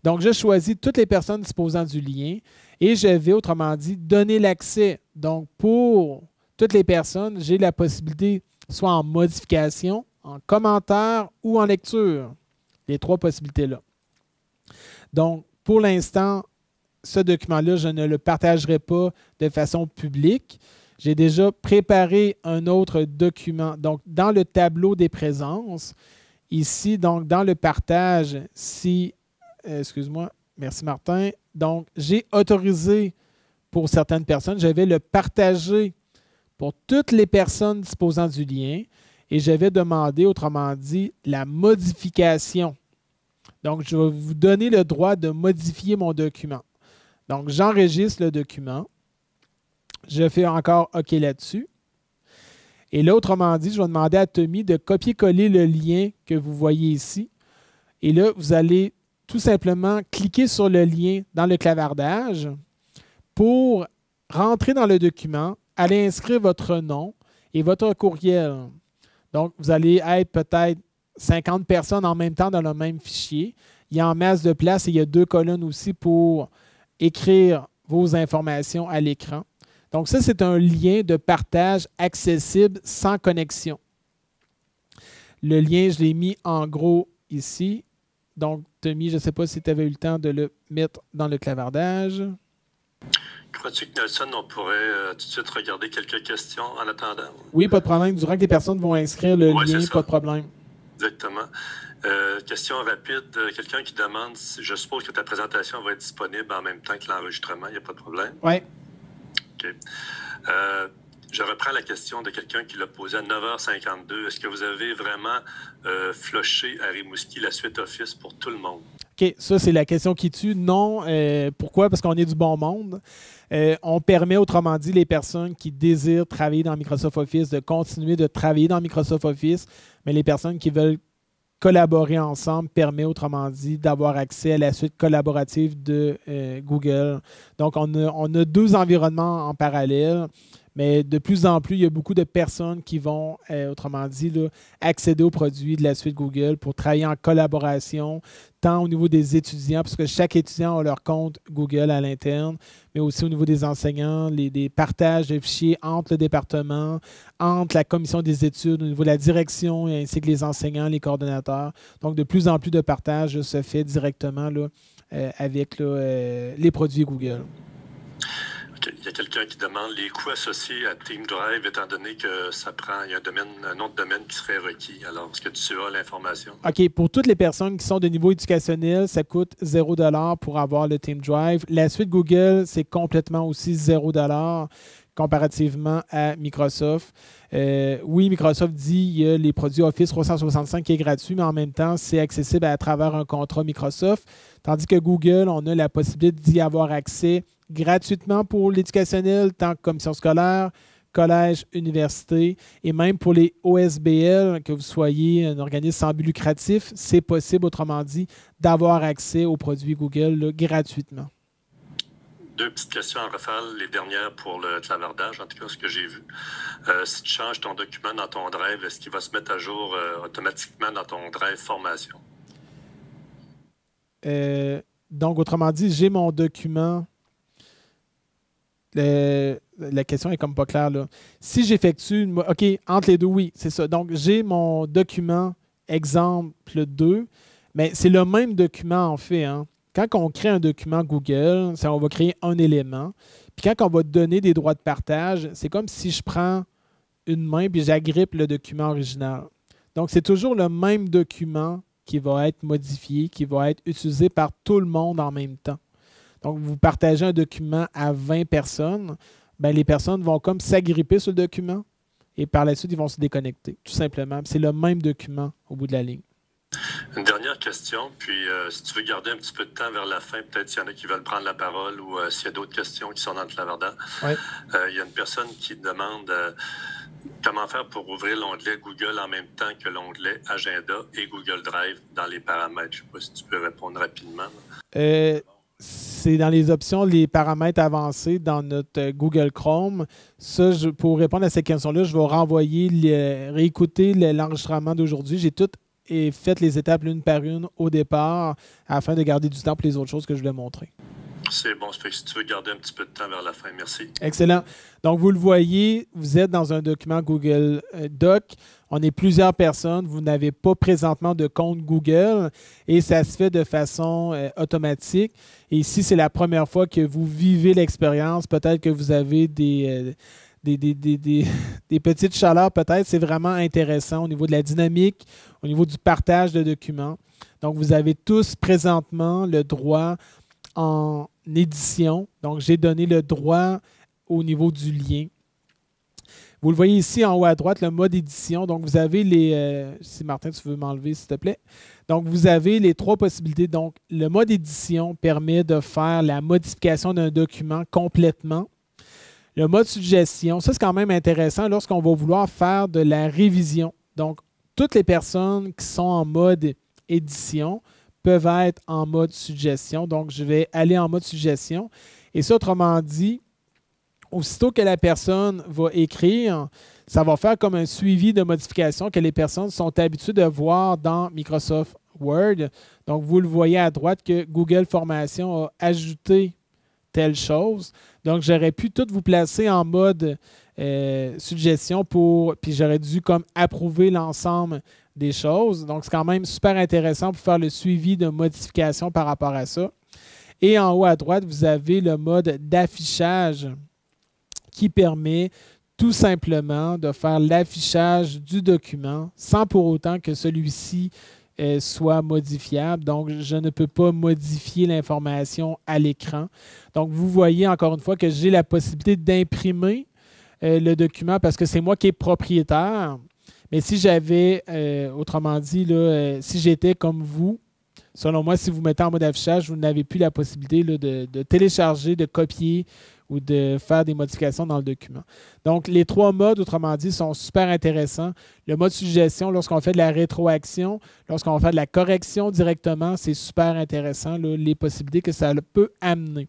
Donc, je choisis toutes les personnes disposant du lien et je vais, autrement dit, donner l'accès. Donc, pour toutes les personnes, j'ai la possibilité, soit en modification, en commentaire ou en lecture. Les 3 possibilités-là. Donc, pour l'instant, ce document-là, je ne le partagerai pas de façon publique. J'ai déjà préparé un autre document. Donc, dans le tableau des présences, ici, donc dans le partage, si, excuse-moi, merci Martin. Donc, j'ai autorisé pour certaines personnes, je vais le partager pour toutes les personnes disposant du lien et je vais demander, autrement dit, la modification. Donc, je vais vous donner le droit de modifier mon document. Donc, j'enregistre le document. Je fais encore OK là-dessus. Et là, autrement dit, je vais demander à Tommy de copier-coller le lien que vous voyez ici. Et là, vous allez tout simplement cliquer sur le lien dans le clavardage pour rentrer dans le document, aller inscrire votre nom et votre courriel. Donc, vous allez être peut-être 50 personnes en même temps dans le même fichier. Il y a en masse de place et il y a 2 colonnes aussi pour écrire vos informations à l'écran. Donc, ça, c'est un lien de partage accessible sans connexion. Le lien, je l'ai mis en gros ici. Donc, Tommy, je ne sais pas si tu avais eu le temps de le mettre dans le clavardage. Crois-tu que Nelson, on pourrait tout de suite regarder quelques questions en attendant? Oui, pas de problème. Durant que les personnes vont inscrire le lien, pas de problème. Exactement. Question rapide. Quelqu'un qui demande, je suppose que ta présentation va être disponible en même temps que l'enregistrement, il n'y a pas de problème? Oui. OK. Je reprends la question de quelqu'un qui l'a posée à 9h52. Est-ce que vous avez vraiment flushé à Rimouski la suite Office pour tout le monde? OK, ça, c'est la question qui tue. Non. Pourquoi? Parce qu'on est du bon monde. On permet, autrement dit, les personnes qui désirent travailler dans Microsoft Office de continuer de travailler dans Microsoft Office, mais les personnes qui veulent collaborer ensemble permet, autrement dit, d'avoir accès à la suite collaborative de Google. Donc, on a 2 environnements en parallèle, mais de plus en plus, il y a beaucoup de personnes qui vont, autrement dit, là, accéder aux produits de la suite Google pour travailler en collaboration, tant au niveau des étudiants, parce que chaque étudiant a leur compte Google à l'interne, mais aussi au niveau des enseignants, des partages de fichiers entre le département, entre la commission des études, au niveau de la direction, ainsi que les enseignants, les coordonnateurs. Donc, de plus en plus de partages se fait directement là, avec là, les produits Google. Okay. Il y a quelqu'un qui demande les coûts associés à TeamDrive, étant donné que ça prend, il y a un autre domaine qui serait requis. Alors, est-ce que tu as l'information? OK. Pour toutes les personnes qui sont de niveau éducationnel, ça coûte 0 $ pour avoir le TeamDrive. La suite Google, c'est complètement aussi 0 $ comparativement à Microsoft. Oui, Microsoft dit qu'il y a les produits Office 365 qui est gratuit, mais en même temps, c'est accessible à travers un contrat Microsoft. Tandis que Google, on a la possibilité d'y avoir accès gratuitement pour l'éducationnel, tant que commission scolaire, collège, université, et même pour les OSBL, que vous soyez un organisme sans but lucratif, c'est possible, autrement dit, d'avoir accès aux produits Google là, gratuitement. 2 petites questions en rafale, les dernières pour le clavardage, en tout cas ce que j'ai vu. Si tu changes ton document dans ton Drive, est-ce qu'il va se mettre à jour automatiquement dans ton Drive formation? Donc, autrement dit, j'ai mon document. La question est comme pas claire là. Si j'effectue, OK, entre les deux, oui, c'est ça. Donc, j'ai mon document exemple 2, mais c'est le même document en fait. Hein. Quand on crée un document Google, on va créer un élément. Puis quand on va donner des droits de partage, c'est comme si je prends une main puis j'agrippe le document original. Donc, c'est toujours le même document qui va être modifié, qui va être utilisé par tout le monde en même temps. Donc, vous partagez un document à 20 personnes, bien, les personnes vont comme s'agripper sur le document et par la suite, ils vont se déconnecter, tout simplement. C'est le même document au bout de la ligne. Une dernière question, puis si tu veux garder un petit peu de temps vers la fin, peut-être s'il y en a qui veulent prendre la parole ou s'il y a d'autres questions qui sont dans le clavardage. Oui. Il y a une personne qui demande comment faire pour ouvrir l'onglet Google en même temps que l'onglet Agenda et Google Drive dans les paramètres. Je ne sais pas si tu peux répondre rapidement. C'est dans les options, les paramètres avancés dans notre Google Chrome. Ça, pour répondre à cette question-là, je vais renvoyer, réécouter l'enregistrement d'aujourd'hui. J'ai tout fait les étapes l'une par une au départ afin de garder du temps pour les autres choses que je voulais montrer. C'est bon, ça fait que si tu veux garder un petit peu de temps vers la fin, merci. Excellent. Donc, vous le voyez, vous êtes dans un document Google Doc. On est plusieurs personnes. Vous n'avez pas présentement de compte Google et ça se fait de façon automatique. Et ici, c'est la première fois que vous vivez l'expérience. Peut-être que vous avez des petites chaleurs, peut-être. C'est vraiment intéressant au niveau de la dynamique, au niveau du partage de documents. Donc, vous avez tous présentement le droit en édition. Donc, j'ai donné le droit au niveau du lien. Vous le voyez ici en haut à droite, le mode édition. Donc, vous avez les... si Martin, tu veux m'enlever, s'il te plaît. Donc, vous avez les trois possibilités. Donc, le mode édition permet de faire la modification d'un document complètement. Le mode suggestion, ça, c'est quand même intéressant lorsqu'on va vouloir faire de la révision. Donc, toutes les personnes qui sont en mode édition peuvent être en mode suggestion. Donc, je vais aller en mode suggestion. Et ça, autrement dit, aussitôt que la personne va écrire, ça va faire comme un suivi de modification que les personnes sont habituées de voir dans Microsoft Word. Donc, vous le voyez à droite que Google Formation a ajouté telle chose. Donc, j'aurais pu tout vous placer en mode suggestion puis j'aurais dû comme approuver l'ensemble des choses. Donc, c'est quand même super intéressant pour faire le suivi de modification par rapport à ça. Et en haut à droite, vous avez le mode d'affichage qui permet tout simplement de faire l'affichage du document sans pour autant que celui-ci soit modifiable. Donc, je ne peux pas modifier l'information à l'écran. Donc, vous voyez encore une fois que j'ai la possibilité d'imprimer le document parce que c'est moi qui est propriétaire. Mais si j'avais, autrement dit, là, si j'étais comme vous, selon moi, si vous mettez en mode affichage, vous n'avez plus la possibilité là, de télécharger, de copier ou de faire des modifications dans le document. Donc, les trois modes, autrement dit, sont super intéressants. Le mode suggestion, lorsqu'on fait de la rétroaction, lorsqu'on fait de la correction directement, c'est super intéressant, là, les possibilités que ça peut amener.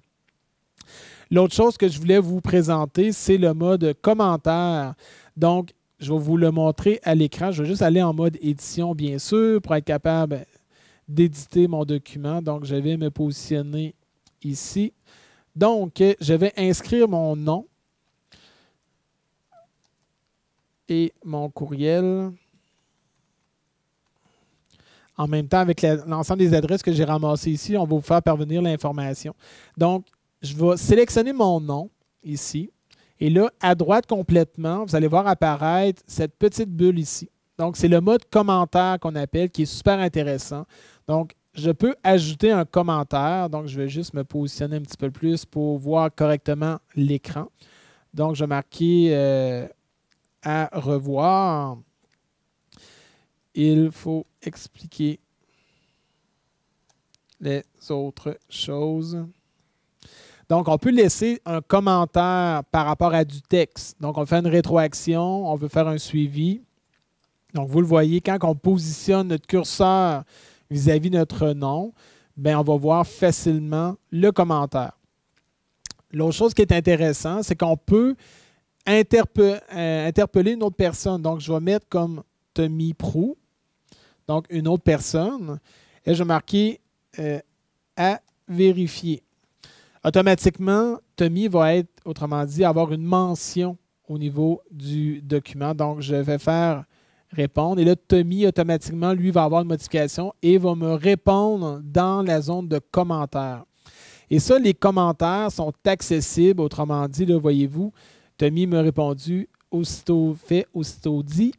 L'autre chose que je voulais vous présenter, c'est le mode commentaire. Donc, je vais vous le montrer à l'écran. Je vais juste aller en mode édition, bien sûr, pour être capable d'éditer mon document. Donc, je vais me positionner ici. Donc, je vais inscrire mon nom et mon courriel en même temps avec l'ensemble des adresses que j'ai ramassées ici. On va vous faire parvenir l'information. Donc, je vais sélectionner mon nom ici. Et là, à droite complètement, vous allez voir apparaître cette petite bulle ici. Donc, c'est le mode commentaire qu'on appelle, qui est super intéressant. Donc, je peux ajouter un commentaire. Donc, je vais juste me positionner un petit peu plus pour voir correctement l'écran. Donc, je vais marquer à revoir. Il faut expliquer les autres choses. Donc, on peut laisser un commentaire par rapport à du texte. Donc, on fait une rétroaction, on veut faire un suivi. Donc, vous le voyez, quand on positionne notre curseur vis-à-vis notre nom, bien, on va voir facilement le commentaire. L'autre chose qui est intéressante, c'est qu'on peut interpeller une autre personne. Donc, je vais mettre comme Tommy Prou, donc une autre personne, et je vais marquer à vérifier. Automatiquement, Tommy va être, autrement dit, avoir une mention au niveau du document. Donc, je vais faire répondre. Et là, Tommy, automatiquement, lui, va avoir une modification et va me répondre dans la zone de commentaires. Et ça, les commentaires sont accessibles. Autrement dit, là, voyez-vous, Tommy m'a répondu aussitôt fait, aussitôt dit.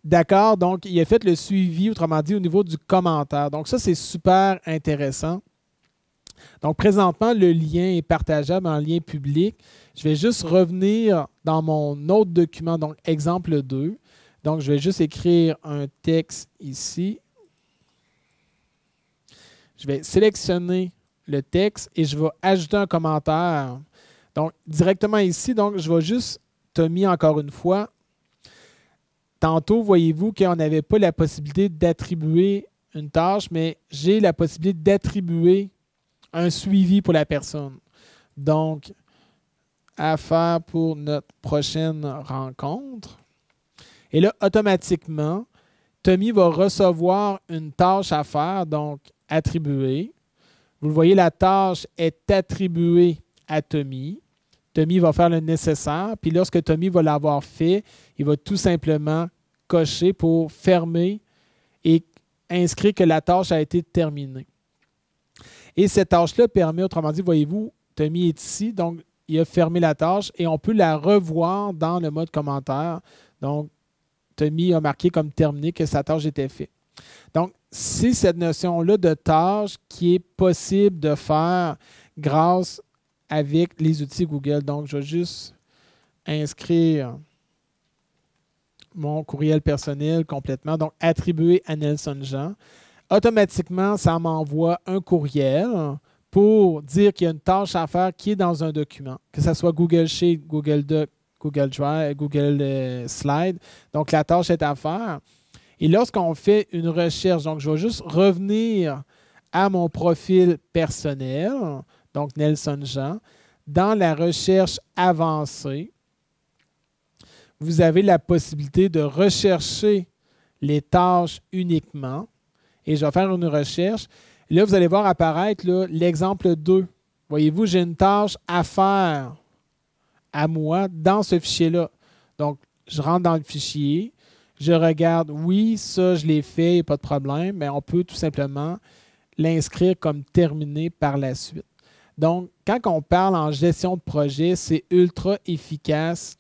D'accord, donc il a fait le suivi, autrement dit, au niveau du commentaire. Donc ça, c'est super intéressant. Donc, présentement, le lien est partageable en lien public. Je vais juste revenir dans mon autre document, donc exemple 2. Donc, je vais juste écrire un texte ici. Je vais sélectionner le texte et je vais ajouter un commentaire. Donc, directement ici, donc, je vais juste Tommy encore une fois. Tantôt, voyez-vous qu'on n'avait pas la possibilité d'attribuer une tâche, mais j'ai la possibilité d'attribuer un suivi pour la personne. Donc, à faire pour notre prochaine rencontre. Et là, automatiquement, Tommy va recevoir une tâche à faire, donc attribuer. Vous le voyez, la tâche est attribuée à Tommy. Tommy va faire le nécessaire, puis lorsque Tommy va l'avoir fait, il va tout simplement cocher pour fermer et inscrire que la tâche a été terminée. Et cette tâche-là permet, autrement dit, voyez-vous, Tommy est ici, donc il a fermé la tâche et on peut la revoir dans le mode commentaire. Donc, Tommy a marqué comme terminé que sa tâche était faite. Donc, c'est cette notion-là de tâche qui est possible de faire grâce avec les outils Google. Donc, je vais juste inscrire mon courriel personnel complètement. Donc, attribué à Nelson Jean. Automatiquement, ça m'envoie un courriel pour dire qu'il y a une tâche à faire qui est dans un document, que ce soit Google Sheet, Google Doc, Google Drive, Google Slide. Donc, la tâche est à faire. Et lorsqu'on fait une recherche, donc je vais juste revenir à mon profil personnel, donc Nelson Jean. Dans la recherche avancée, vous avez la possibilité de rechercher les tâches uniquement. Et je vais faire une recherche. Et là, vous allez voir apparaître l'exemple 2. Voyez-vous, j'ai une tâche à faire à moi dans ce fichier-là. Donc, je rentre dans le fichier. Je regarde, oui, ça, je l'ai fait, il n'y a pas de problème, mais on peut tout simplement l'inscrire comme terminé par la suite. Donc, quand on parle en gestion de projet, c'est ultra efficace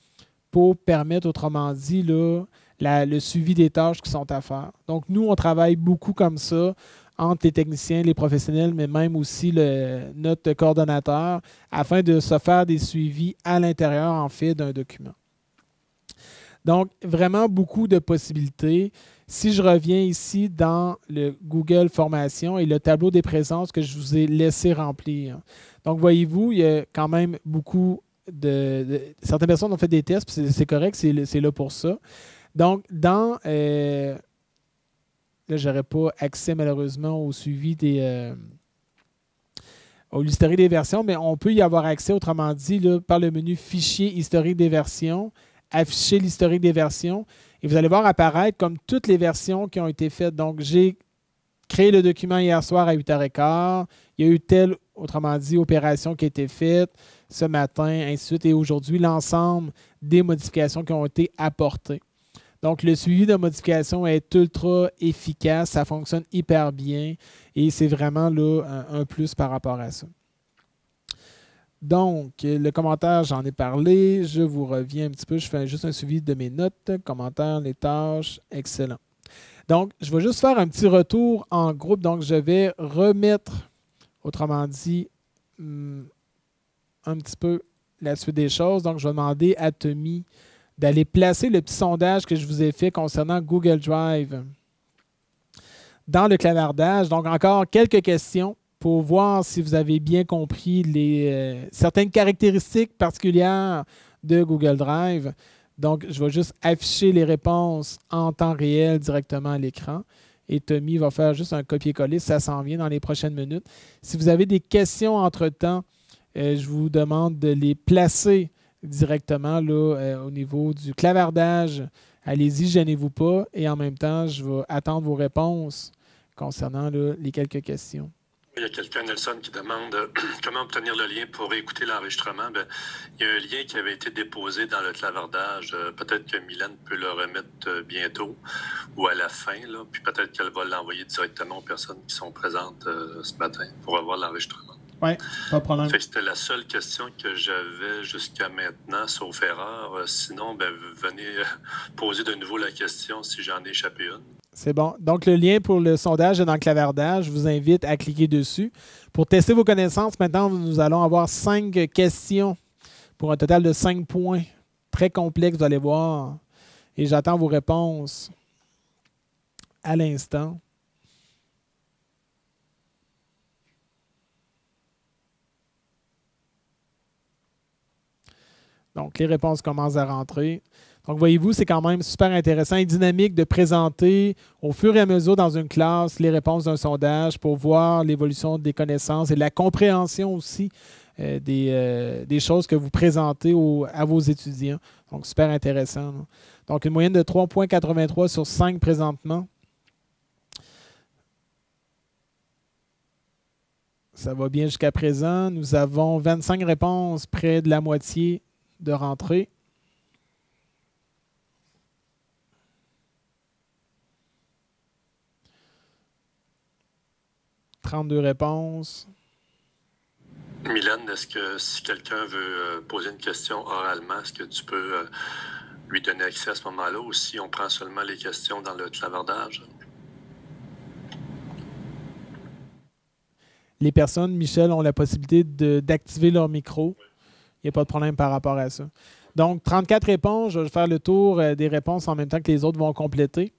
pour permettre, autrement dit, le suivi des tâches qui sont à faire. Donc, nous, on travaille beaucoup comme ça entre les techniciens, les professionnels, mais même aussi notre coordonnateur, afin de se faire des suivis à l'intérieur, en fait, d'un document. Donc, vraiment beaucoup de possibilités. Si je reviens ici dans le Google Formation et le tableau des présences que je vous ai laissé remplir. Donc, voyez-vous, il y a quand même beaucoup certaines personnes ont fait des tests, puis c'est correct, c'est là pour ça. Donc, là, je n'aurais pas accès malheureusement au suivi au l'historique des versions, mais on peut y avoir accès, autrement dit, là, par le menu Fichier historique des versions, afficher l'historique des versions, et vous allez voir apparaître comme toutes les versions qui ont été faites. Donc, j'ai créé le document hier soir à 8h15, il y a eu telle, autrement dit, opération qui a été faite ce matin, ainsi de suite, et aujourd'hui, l'ensemble des modifications qui ont été apportées. Donc, le suivi de modification est ultra efficace, ça fonctionne hyper bien et c'est vraiment là un plus par rapport à ça. Donc, le commentaire, j'en ai parlé. Je vous reviens un petit peu. Je fais juste un suivi de mes notes, commentaires, les tâches. Excellent. Donc, je vais juste faire un petit retour en groupe. Donc, je vais remettre, autrement dit, un petit peu la suite des choses. Donc, je vais demander à Tommy d'aller placer le petit sondage que je vous ai fait concernant Google Drive dans le clavardage. Donc, encore quelques questions pour voir si vous avez bien compris certaines caractéristiques particulières de Google Drive. Donc, je vais juste afficher les réponses en temps réel directement à l'écran. Et Tommy va faire juste un copier-coller. Ça s'en vient dans les prochaines minutes. Si vous avez des questions entre-temps, je vous demande de les placer directement là, au niveau du clavardage. Allez-y, gênez-vous pas. Et en même temps, je vais attendre vos réponses concernant là, les quelques questions. Il y a quelqu'un, Nelson, qui demande comment obtenir le lien pour écouter l'enregistrement. Bien, il y a un lien qui avait été déposé dans le clavardage. Peut-être que Mylène peut le remettre bientôt ou à la fin. Là, puis peut-être qu'elle va l'envoyer directement aux personnes qui sont présentes ce matin pour avoir l'enregistrement. Oui, pas de problème. C'était la seule question que j'avais jusqu'à maintenant, sauf erreur. Sinon, ben, venez poser de nouveau la question si j'en ai échappé une. C'est bon. Donc, le lien pour le sondage est dans le clavardage. Je vous invite à cliquer dessus. Pour tester vos connaissances, maintenant, nous allons avoir 5 questions pour un total de 5 points. Très complexe, vous allez voir. Et j'attends vos réponses à l'instant. Donc, les réponses commencent à rentrer. Donc, voyez-vous, c'est quand même super intéressant et dynamique de présenter au fur et à mesure dans une classe les réponses d'un sondage pour voir l'évolution des connaissances et la compréhension aussi des choses que vous présentez à vos étudiants. Donc, super intéressant. Non? Donc, une moyenne de 3,83 sur 5 présentement. Ça va bien jusqu'à présent. Nous avons 25 réponses, près de la moitié de rentrée. « 32 réponses. » Mylène, est-ce que si quelqu'un veut poser une question oralement, est-ce que tu peux lui donner accès à ce moment-là ou si on prend seulement les questions dans le clavardage? Les personnes, Michel, ont la possibilité d'activer leur micro. Il n'y a pas de problème par rapport à ça. Donc, 34 réponses. Je vais faire le tour des réponses en même temps que les autres vont compléter.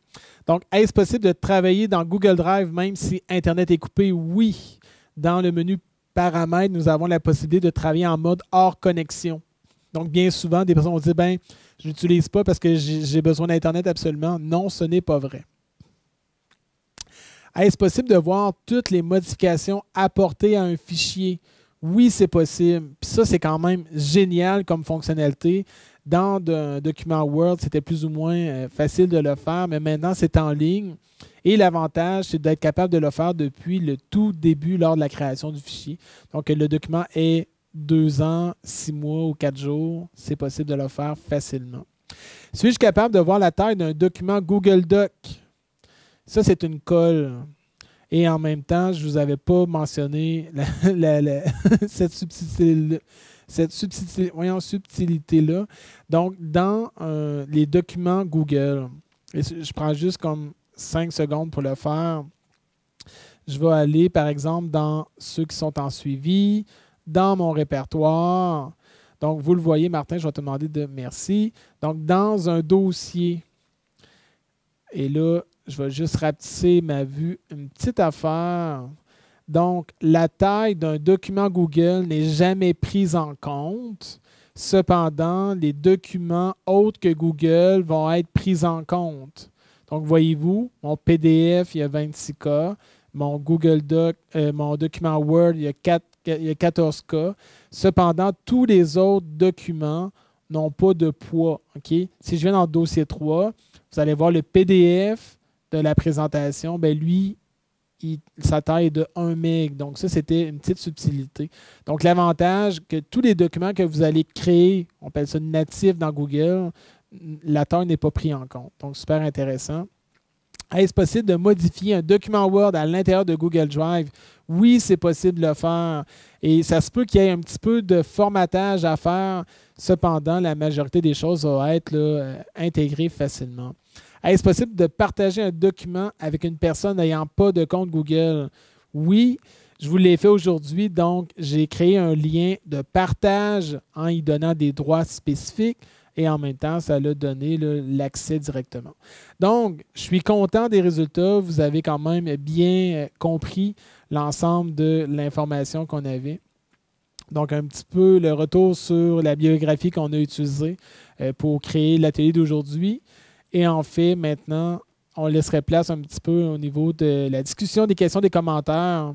Donc, est-ce possible de travailler dans Google Drive même si Internet est coupé? Oui. Dans le menu paramètres, nous avons la possibilité de travailler en mode hors connexion. Donc, bien souvent, des personnes vont dire, ben, je n'utilise pas parce que j'ai besoin d'Internet absolument. Non, ce n'est pas vrai. Est-ce possible de voir toutes les modifications apportées à un fichier? Oui, c'est possible. Puis ça, c'est quand même génial comme fonctionnalité. Dans un document Word, c'était plus ou moins facile de le faire, mais maintenant, c'est en ligne. Et l'avantage, c'est d'être capable de le faire depuis le tout début lors de la création du fichier. Donc, le document est 2 ans, 6 mois ou 4 jours. C'est possible de le faire facilement. Suis-je capable de voir la taille d'un document Google Doc? Ça, c'est une colle. Et en même temps, je ne vous avais pas mentionné cette subtilité-là. Donc, dans les documents Google, et je prends juste comme 5 secondes pour le faire. Je vais aller, par exemple, dans ceux qui sont en suivi, dans mon répertoire. Donc, vous le voyez, Martin, je vais te demander de merci. Donc, dans un dossier, et là, je vais juste rapetisser ma vue, une petite affaire. Donc, la taille d'un document Google n'est jamais prise en compte. Cependant, les documents autres que Google vont être pris en compte. Donc, voyez-vous, mon PDF, il y a 26K. Mon Google Doc, mon document Word, il y a 14K. Cependant, tous les autres documents n'ont pas de poids. Okay? Si je viens dans le dossier 3, vous allez voir le PDF de la présentation, bien lui, sa taille est de 1 MB. Donc, ça, c'était une petite subtilité. Donc, l'avantage que tous les documents que vous allez créer, on appelle ça natif dans Google, la taille n'est pas prise en compte. Donc, super intéressant. Est-ce possible de modifier un document Word à l'intérieur de Google Drive? Oui, c'est possible de le faire. Et ça se peut qu'il y ait un petit peu de formatage à faire. Cependant, la majorité des choses vont être intégrées facilement. Est-ce possible de partager un document avec une personne n'ayant pas de compte Google? Oui, je vous l'ai fait aujourd'hui. Donc, j'ai créé un lien de partage en y donnant des droits spécifiques et en même temps, ça l'a donné l'accès directement. Donc, je suis content des résultats. Vous avez quand même bien compris l'ensemble de l'information qu'on avait. Donc, un petit peu le retour sur la biographie qu'on a utilisée pour créer l'atelier d'aujourd'hui. Et en fait, maintenant, on laisserait place un petit peu au niveau de la discussion, des questions, des commentaires.